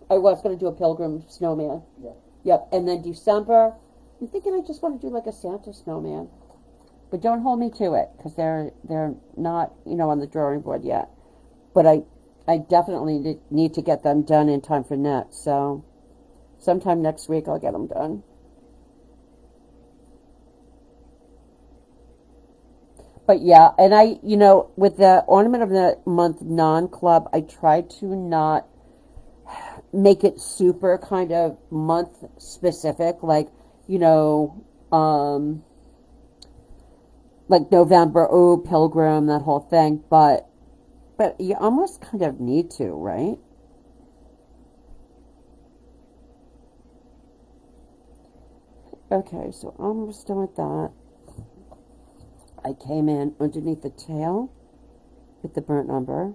I was going to do a pilgrim snowman. Yeah. Yep. And then December, I'm thinking I just want to do like a Santa snowman. But don't hold me to it because they're not, on the drawing board yet. But I definitely need to get them done in time for net. So sometime next week I'll get them done. But yeah, and with the ornament of the month non-club, I try to not make it super kind of month specific, like, like November, oh, pilgrim, that whole thing. But you almost kind of need to, right? Okay, so almost done with that. I came in underneath the tail with the burnt umber.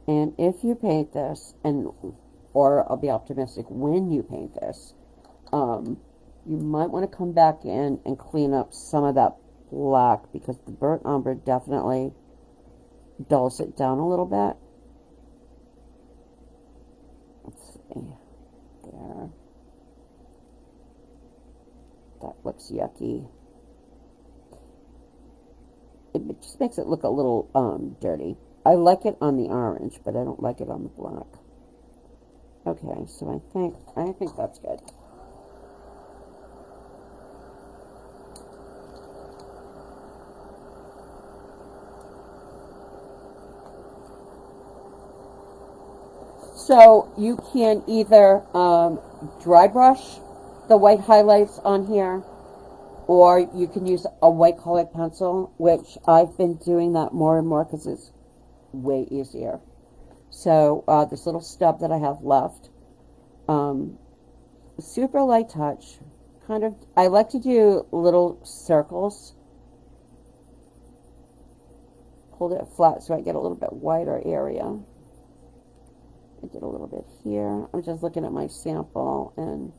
And if you paint this, or I'll be optimistic, when you paint this, you might want to come back in and clean up some of that black because the burnt umber definitely dulls it down a little bit. Let's see. There. That looks yucky. It just makes it look a little dirty. I like it on the orange, but I don't like it on the black. Okay, so I think that's good. So you can either dry brush the white highlights on here, or you can use a white colored pencil, which I've been doing that more and more because it's way easier. So this little stub that I have left, super light touch, kind of, I like to do little circles, hold it flat so I get a little bit wider area. I did a little bit here. I'm just looking at my sample, and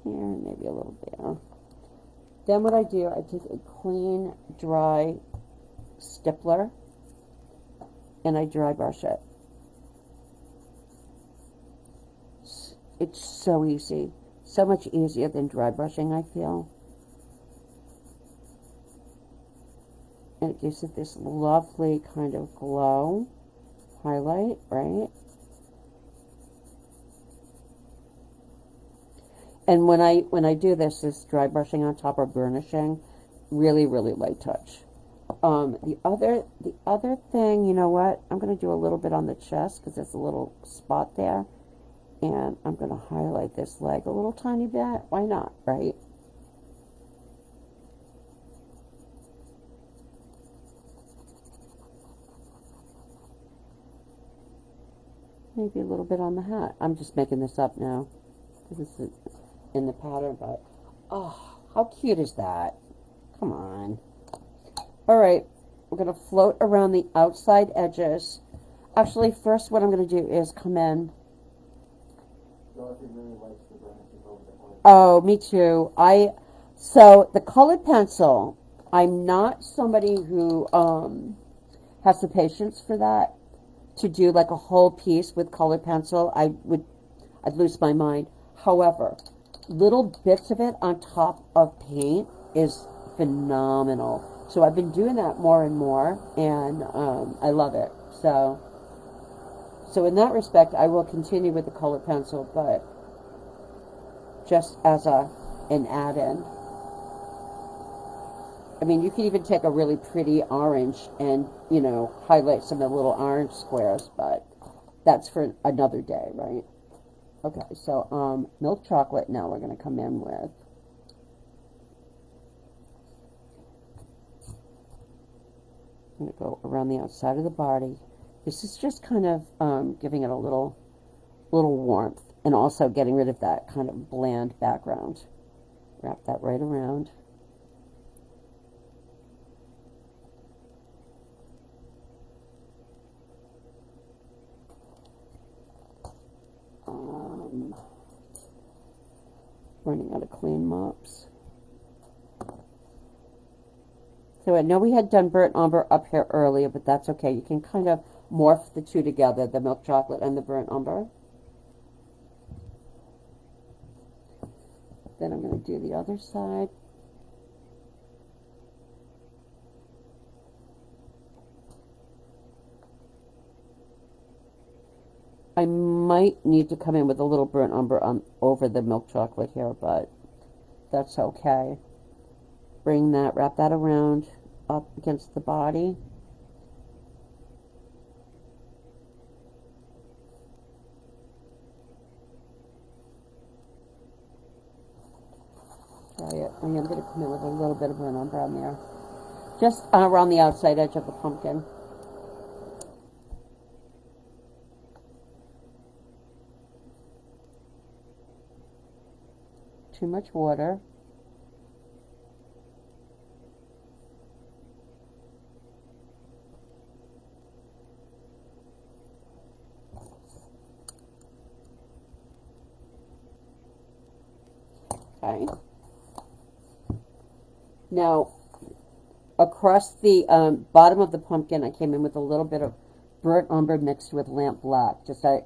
here, maybe a little there. Then what I do, I take a clean, dry stippler, and I dry brush it. It's so easy. So much easier than dry brushing, I feel. And it gives it this lovely kind of glow. Highlight, right? And when I do this dry brushing on top or burnishing, really, really light touch. The other thing, you know what? I'm going to do a little bit on the chest because there's a little spot there. And I'm going to highlight this leg a little tiny bit. Why not, right? Maybe a little bit on the hat. I'm just making this up now. This is in the pattern, but oh, how cute is that? Come on. All right, we're going to float around the outside edges. Actually, first what I'm going to do is come in. Dorothy really likes the burnishing over the color. Oh, me too. So the colored pencil, I'm not somebody who has the patience for that, to do like a whole piece with colored pencil, I'd lose my mind. However, little bits of it on top of paint is phenomenal. So I've been doing that more and more, and I love it. So in that respect, I will continue with the colored pencil, but just as an add-in. I mean, you can even take a really pretty orange and, you know, highlight some of the little orange squares, but that's for another day, right? Okay, so milk chocolate now we're going to come in with. I'm going to go around the outside of the body. This is just kind of giving it a little warmth, and also getting rid of that kind of bland background. Wrap that right around. Running out of clean mops. So I know we had done burnt umber up here earlier, but that's okay. You can kind of morph the two together, the milk chocolate and the burnt umber. Then I'm going to do the other side. I might need to come in with a little burnt umber over the milk chocolate here, but that's okay. Bring that, wrap that around up against the body. Try it. I am going to come in with a little bit of burnt umber on there. Just around the outside edge of the pumpkin. Too much water. Okay. Now, across the bottom of the pumpkin, I came in with a little bit of burnt umber mixed with lamp black. Just a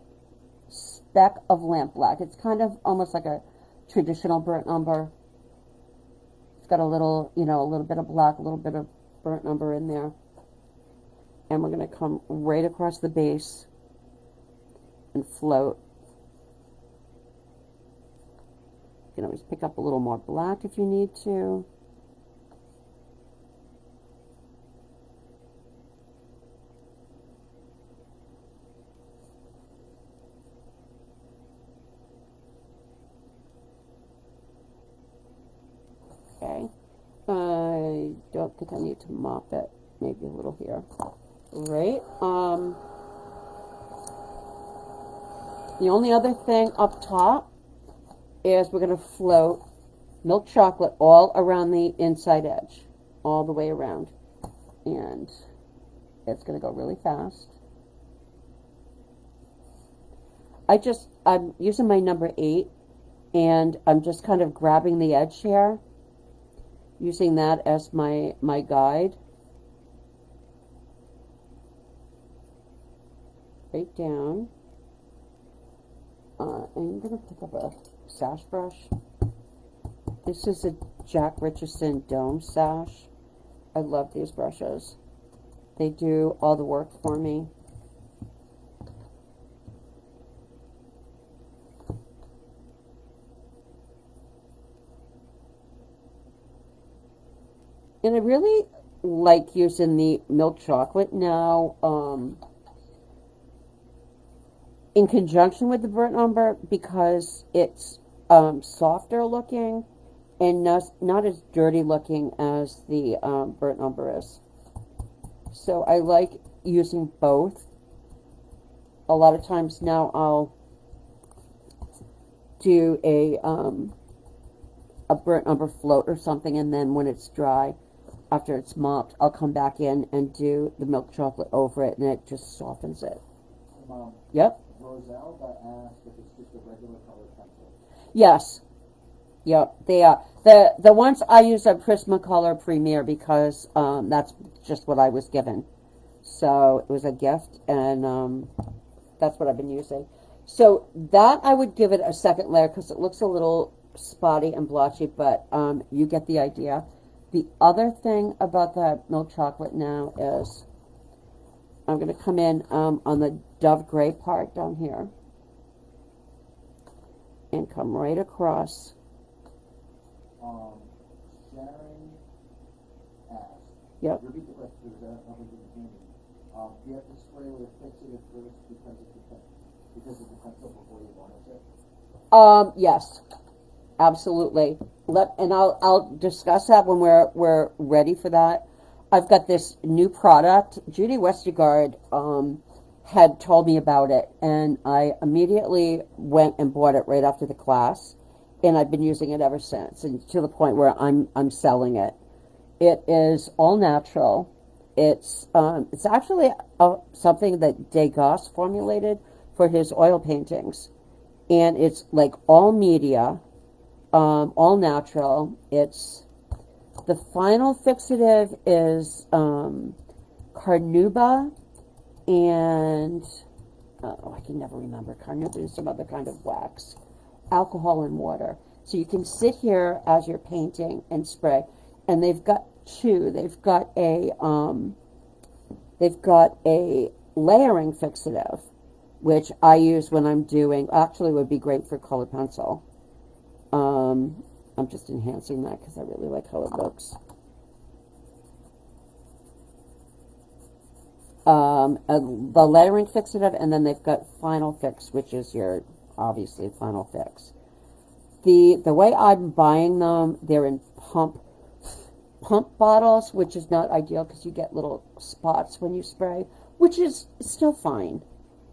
speck of lamp black. It's kind of almost like a traditional burnt umber. It's got a little, you know, a little bit of black, a little bit of burnt umber in there. And we're going to come right across the base and float. You can always pick up a little more black if you need to. Okay. I don't think I need to mop it. Maybe a little here. Right. The only other thing up top is we're going to float milk chocolate all around the inside edge, all the way around. And it's going to go really fast. I'm using my number 8, and I'm just kind of grabbing the edge here, using that as my guide. Right down. I'm going to pick up a sash brush. This is a Jack Richardson Dome sash. I love these brushes. They do all the work for me. And I really like using the milk chocolate now in conjunction with the burnt umber, because it's softer looking and not as dirty looking as the burnt umber is. So I like using both. A lot of times now I'll do a burnt umber float or something, and then when it's dry, after it's mopped, I'll come back in and do the milk chocolate over it, and it just softens it. Yep. Roselle asked if it's just a regular colored pencil. Yes. Yep. They are. The ones I use are Prismacolor Premier, because that's just what I was given. So it was a gift, and that's what I've been using. So that I would give it a second layer because it looks a little spotty and blotchy, but you get the idea. The other thing about that milk chocolate now is I'm going to come in on the Dove Gray part down here and come right across. Sharon asked. Yep. Repeat the question because I don't think it's handy. Do you have to spray with a fixative first because of the pencil before you varnish it? Yes, absolutely. And I'll discuss that when we're ready for that. I've got this new product. Judy Westergaard had told me about it, and I immediately went and bought it right after the class, and I've been using it ever since, and to the point where I'm selling it. It is all natural. It's actually something that Degas formulated for his oil paintings, and it's like all media, all natural. It's the final fixative is carnauba and I can never remember. Carnauba is some other kind of wax, alcohol and water. So you can sit here as you're painting and spray, and they've got two. They've got a layering fixative, which I use when I'm doing. Actually, would be great for colored pencil. I'm just enhancing that because I really like how it looks. The layering fixative, and then they've got final fix, which is your obviously final fix. The way I'm buying them, they're in pump bottles, which is not ideal because you get little spots when you spray, which is still fine.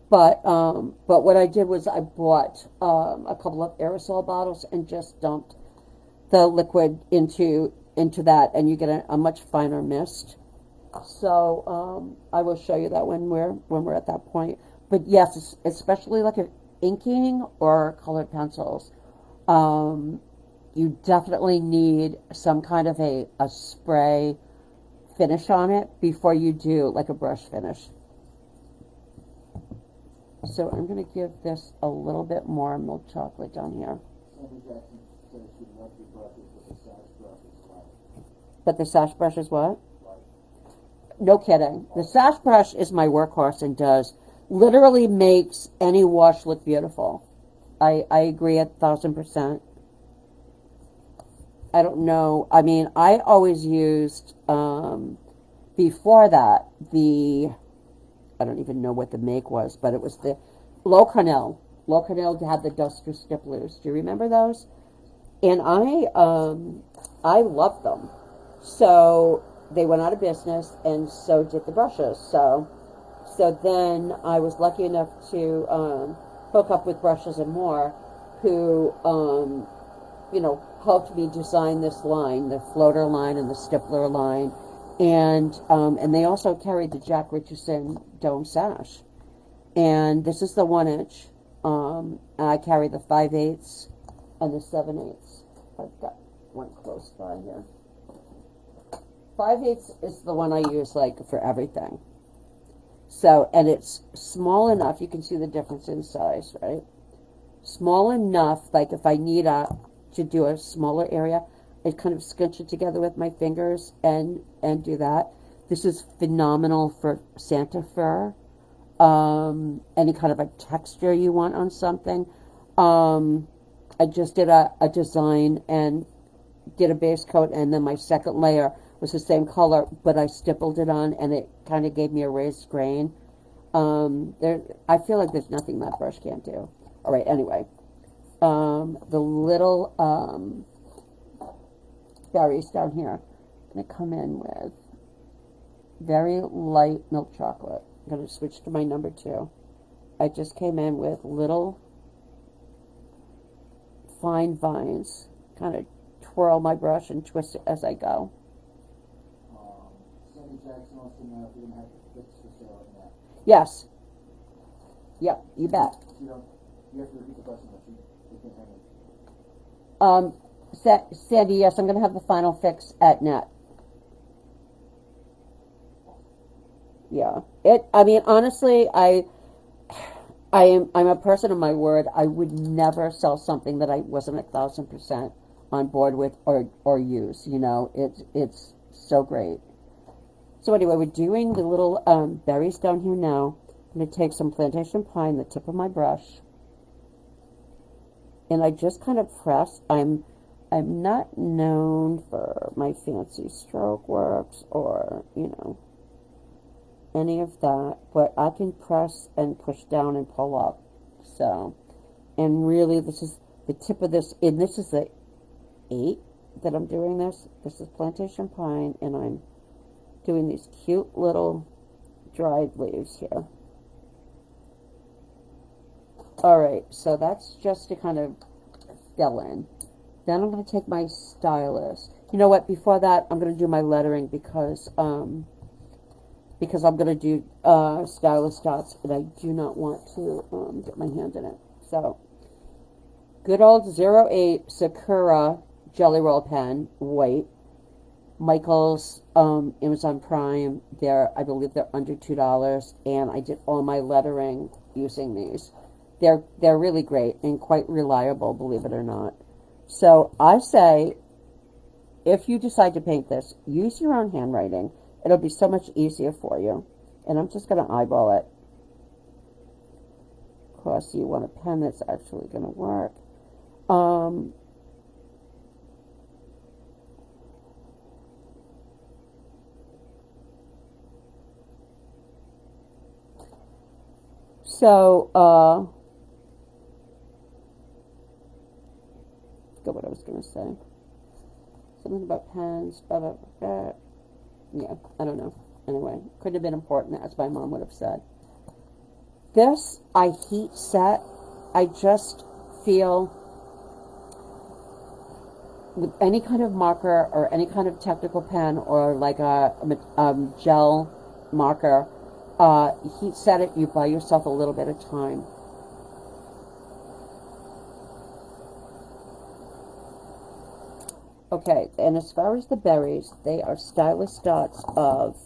But what I did was I bought a couple of aerosol bottles and just dumped the liquid into that, and you get a much finer mist. So I will show you that when we're at that point. But yes, especially like if inking or colored pencils, you definitely need some kind of a spray finish on it before you do like a brush finish. So I'm going to give this a little bit more milk chocolate down here. Sandy Jackson says she loves your brushes, but the sash brush is white. But the sash brush is what? White. No kidding. The sash brush is my workhorse and literally makes any wash look beautiful. I agree 1,000%. I don't know. I mean, I always used, before that, I don't even know what the make was, but it was the Low Cornell. Low Cornell had the Duster Stipplers. Do you remember those? And I loved them. So they went out of business, and so did the brushes. So then I was lucky enough to hook up with Brushes and More, who helped me design this line, the floater line and the stippler line. And they also carried the Jack Richardson Dome Sash. And this is the 1-inch. And I carry the 5/8 and the 7/8. I've got one close by here. 5/8 is the one I use like for everything. So, and it's small enough, you can see the difference in size, right? Small enough, like if I need to do a smaller area, I kind of scrunch it together with my fingers and do that. This is phenomenal for Santa fur. Any kind of a texture you want on something. I just did a design and did a base coat, and then my second layer was the same color, but I stippled it on, and it kind of gave me a raised grain. I feel like there's nothing that brush can't do. All right, anyway. The little berries down here. I'm going to come in with very light milk chocolate. I'm going to switch to my number 2. I just came in with little fine vines. Kind of twirl my brush and twist it as I go. Sandy Jackson wants to know if you're going to have to fix for sale in that. Yes. Yep, you bet. You have to repeat the question, but you can hang it. Sandy, yes, I'm going to have the final fix at net. Yeah. I mean, honestly, I'm a person of my word. I would never sell something that I wasn't 1,000% on board with or use. You know, it's so great. So anyway, we're doing the little berries down here now. I'm gonna take some plantation pine, the tip of my brush, and I just kind of press. I'm not known for my fancy stroke works or any of that, but I can press and push down and pull up. So, and really, this is the tip of this, and this is the 8 that I'm doing this. This is plantation pine, and I'm doing these cute little dried leaves here. Alright, so that's just to kind of fill in. Then I'm going to take my stylus. You know what, before that, I'm going to do my lettering because I'm going to do stylus dots, and I do not want to get my hand in it. So, good old 08 Sakura Jelly Roll Pen, white. Michael's Amazon Prime, I believe they're under $2, and I did all my lettering using these. They're really great and quite reliable, believe it or not. So I say, if you decide to paint this, use your own handwriting. It'll be so much easier for you. And I'm just going to eyeball it. Of course, you want a pen that's actually going to work. So, forgot what I was going to say. Something about pens, blah, blah, blah, blah. Yeah, I don't know. Anyway, couldn't have been important, as my mom would have said. This, I heat set. I just feel with any kind of marker or any kind of technical pen or like a gel marker, heat set it, you buy yourself a little bit of time. Okay, and as far as the berries, they are stylus dots of,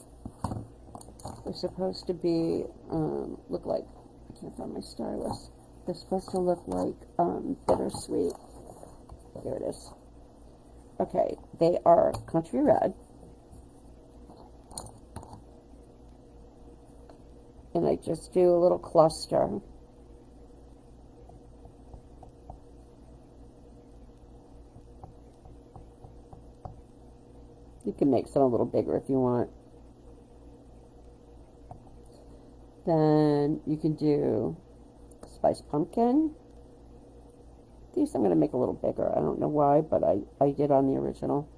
they're supposed to be, look like, I can't find my stylus. They're supposed to look like bittersweet. Here it is. Okay, they are country red. And I just do a little cluster. You can make some a little bigger if you want. Then you can do spiced pumpkin. These I'm going to make a little bigger. I don't know why, but I did on the original.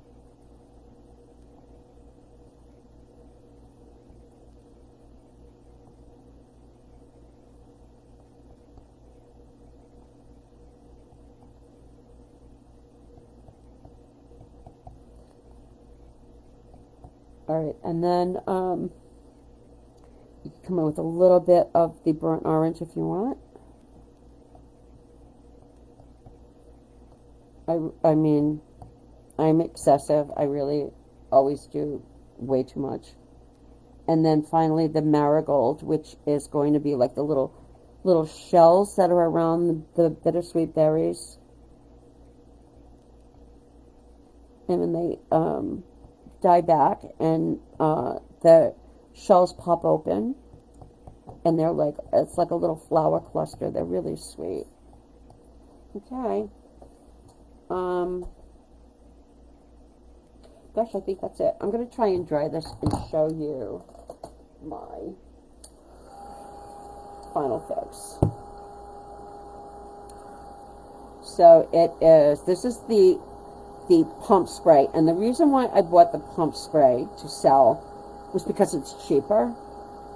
Alright, and then you can come in with a little bit of the burnt orange if you want. I mean, I'm excessive. I really always do way too much. And then finally the marigold, which is going to be like the little shells that are around the bittersweet berries. And then they die back, and the shells pop open, and they're like, it's like a little flower cluster. They're really sweet. Okay. Gosh, I think that's it. I'm going to try and dry this and show you my final fix. So this is the pump spray, and the reason why I bought the pump spray to sell was because it's cheaper.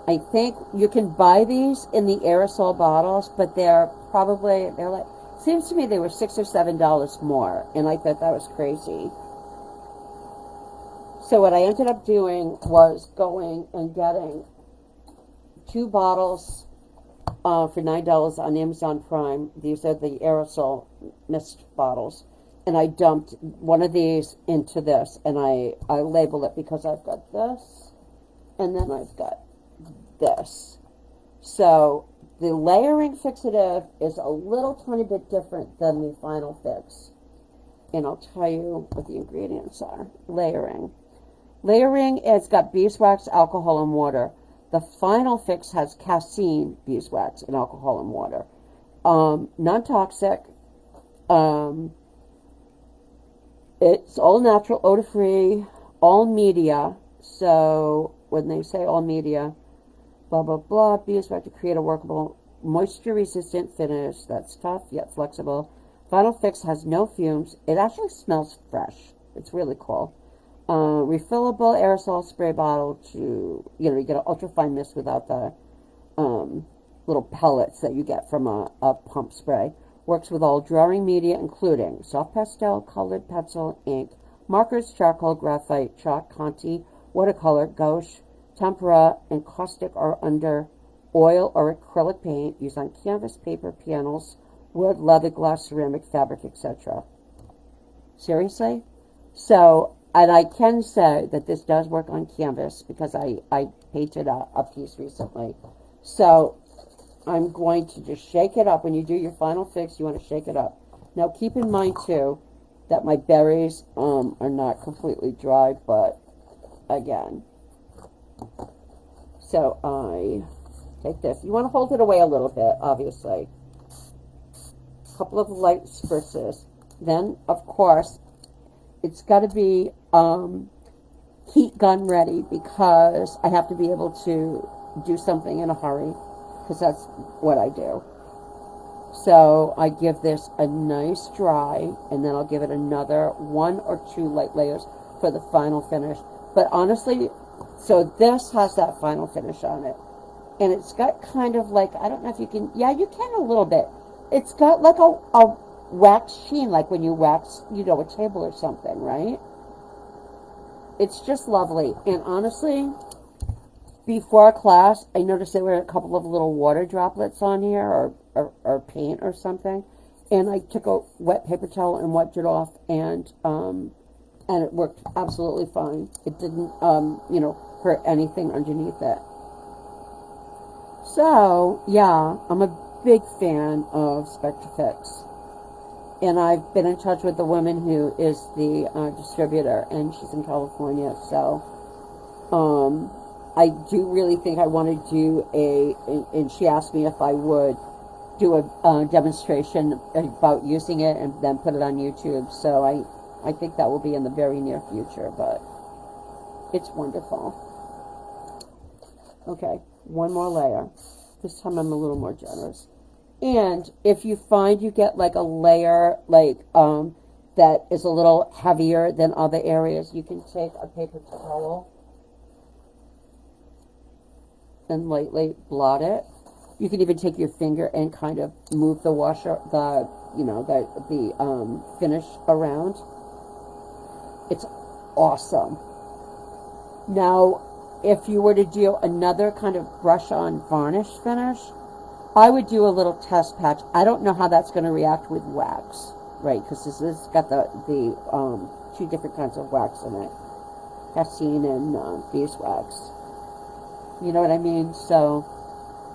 I think you can buy these in the aerosol bottles, but they're like, seems to me they were $6 or $7 more, and I thought that was crazy. So what I ended up doing was going and getting 2 bottles for $9 on Amazon Prime. These are the aerosol mist bottles. And I dumped one of these into this, and I label it because I've got this, and then I've got this. So the layering fixative is a little tiny bit different than the final fix. And I'll tell you what the ingredients are. Layering. Layering has got beeswax, alcohol, and water. The final fix has casein, beeswax, and alcohol and water. Non-toxic. It's all natural, odor-free, all media. So when they say all media, blah, blah, blah, beeswax to create a workable, moisture-resistant finish that's tough yet flexible. Final fix has no fumes. It actually smells fresh. It's really cool. Refillable aerosol spray bottle to, you get an ultrafine mist without the little pellets that you get from a pump spray. Works with all drawing media, including soft pastel, colored pencil, ink, markers, charcoal, graphite, chalk, Conti, watercolor, gouache, tempera, and caustic or under oil or acrylic paint used on canvas, paper, panels, wood, leather, glass, ceramic, fabric, etc. Seriously? So, and I can say that this does work on canvas because I painted a piece recently. So, I'm going to just shake it up. When you do your final fix, you want to shake it up. Now, keep in mind, too, that my berries are not completely dry, but again. So, I take this. You want to hold it away a little bit, obviously. A couple of light spritz. Then, of course, it's got to be heat gun ready because I have to be able to do something in a hurry because that's what I do. So I give this a nice dry, and then I'll give it another 1 or 2 light layers for the final finish. But honestly, so this has that final finish on it. And it's got kind of like, I don't know if you can, yeah, you can a little bit. It's got like a wax sheen, like when you wax, a table or something, right? It's just lovely. And honestly, before class, I noticed there were a couple of little water droplets on here, or paint or something. And I took a wet paper towel and wiped it off, and it worked absolutely fine. It didn't, hurt anything underneath it. So, yeah, I'm a big fan of Spectrafix. And I've been in touch with the woman who is the distributor, and she's in California. So, I do really think I want to do and she asked me if I would do a demonstration about using it and then put it on YouTube. So I think that will be in the very near future, but it's wonderful. Okay, one more layer. This time I'm a little more generous. And if you find you get like a layer that is a little heavier than other areas, you can take a paper towel and lightly blot it. You can even take your finger and kind of move the washer, the finish around. It's awesome. Now, if you were to do another kind of brush on varnish finish, I would do a little test patch. I don't know how that's going to react with wax, right? Because this has got the 2 different kinds of wax in it, casein and beeswax. You know what I mean? So,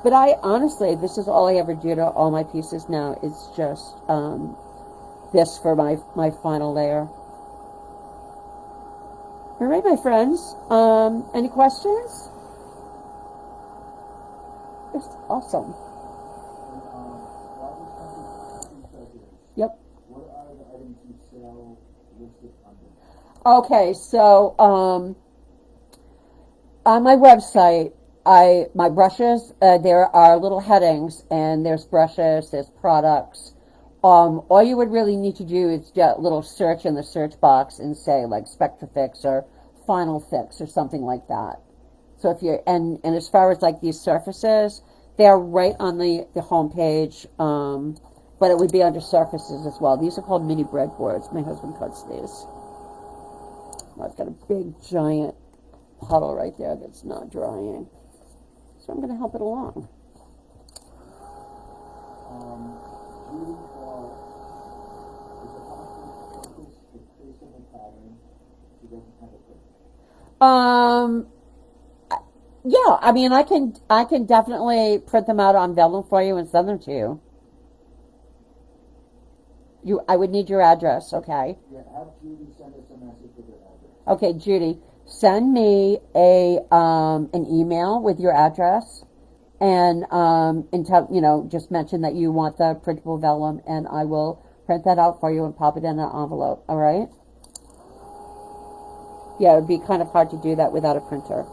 but I honestly, this is all I ever do to all my pieces now. It's just this for my final layer. All right, my friends. Any questions? It's awesome. Yep. What are the items you sell listed under? Okay, so on my website, my brushes, there are little headings, and there's brushes, there's products. All you would really need to do is get a little search in the search box and say like Spectrafix or Final Fix or something like that. So if you're, and as far as like these surfaces, they're right on the home page, but it would be under surfaces as well. These are called mini breadboards. My husband cuts these. I've got a big giant puddle right there that's not drying. So I'm going to help it along. Is it possible to focus the tracing and pattern to get kind of quick? Yeah, I mean, I can definitely print them out on vellum for you and send them to you. I would need your address, okay? Yeah, have Judy send us a message with her address. Okay, Judy, send me a an email with your address, and tell, just mention that you want the printable vellum, and I will print that out for you and pop it in an envelope. All right? Yeah, it'd be kind of hard to do that without a printer.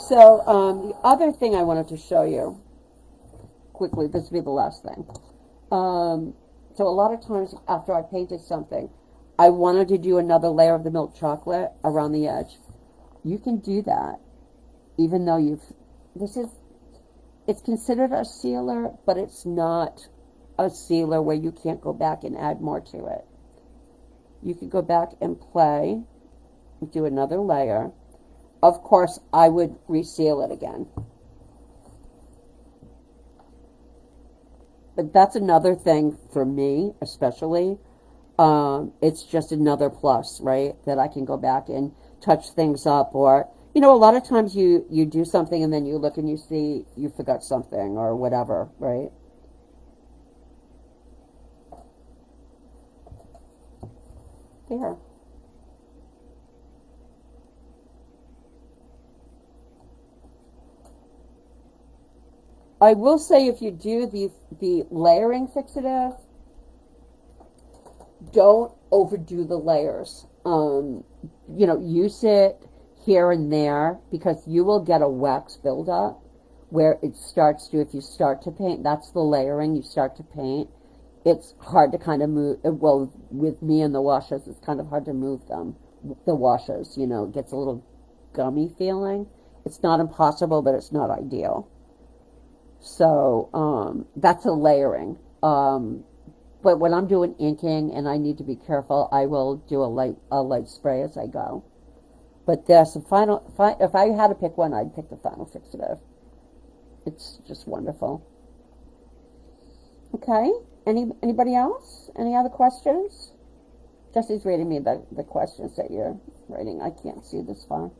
So the other thing I wanted to show you quickly, this will be the last thing. So a lot of times after I painted something, I wanted to do another layer of the milk chocolate around the edge. You can do that, even though it's considered a sealer, but it's not a sealer where you can't go back and add more to it. You could go back and play, do another layer. Of course, I would reseal it again. But that's another thing for me, especially. It's just another plus, right? That I can go back and touch things up, or a lot of times you do something and then you look and you see you forgot something or whatever, right? There. I will say, if you do the layering fixative, don't overdo the layers. Use it here and there, because you will get a wax buildup where it starts to, if you start to paint, that's the layering, you start to paint. It's hard to kind of move, well, with me and the washes, it's kind of hard to move them. The washes, it gets a little gummy feeling. It's not impossible, but it's not ideal. So that's a layering. But when I'm doing inking and I need to be careful, I will do a light spray as I go. But this if I had to pick one, I'd pick the Final Fixative. It's just wonderful. Okay. Anybody else? Any other questions? Jesse's reading me the questions that you're writing. I can't see this far.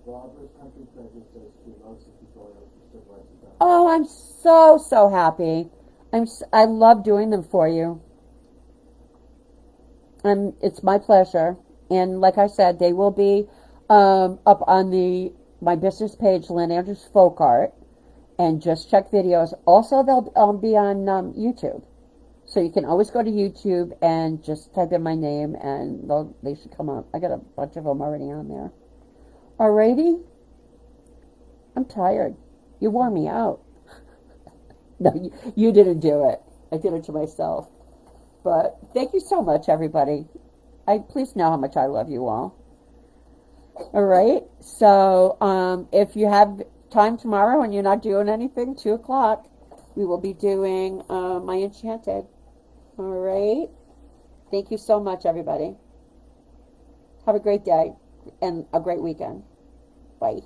Barbara's Country Treasure says she loves the tutorials. She still writes it down. Oh, I'm so happy. I love doing them for you. It's my pleasure. And like I said, they will be up on my business page, Lynn Andrews Folk Art, and just check videos. Also, they'll be on YouTube. So you can always go to YouTube and just type in my name, and they should come up. I got a bunch of them already on there. Alrighty? I'm tired. You wore me out. No, you didn't do it. I did it to myself. But thank you so much, everybody. Please know how much I love you all. All right. So if you have time tomorrow and you're not doing anything, 2 o'clock, we will be doing my Enchanted. All right. Thank you so much, everybody. Have a great day and a great weekend. Bye.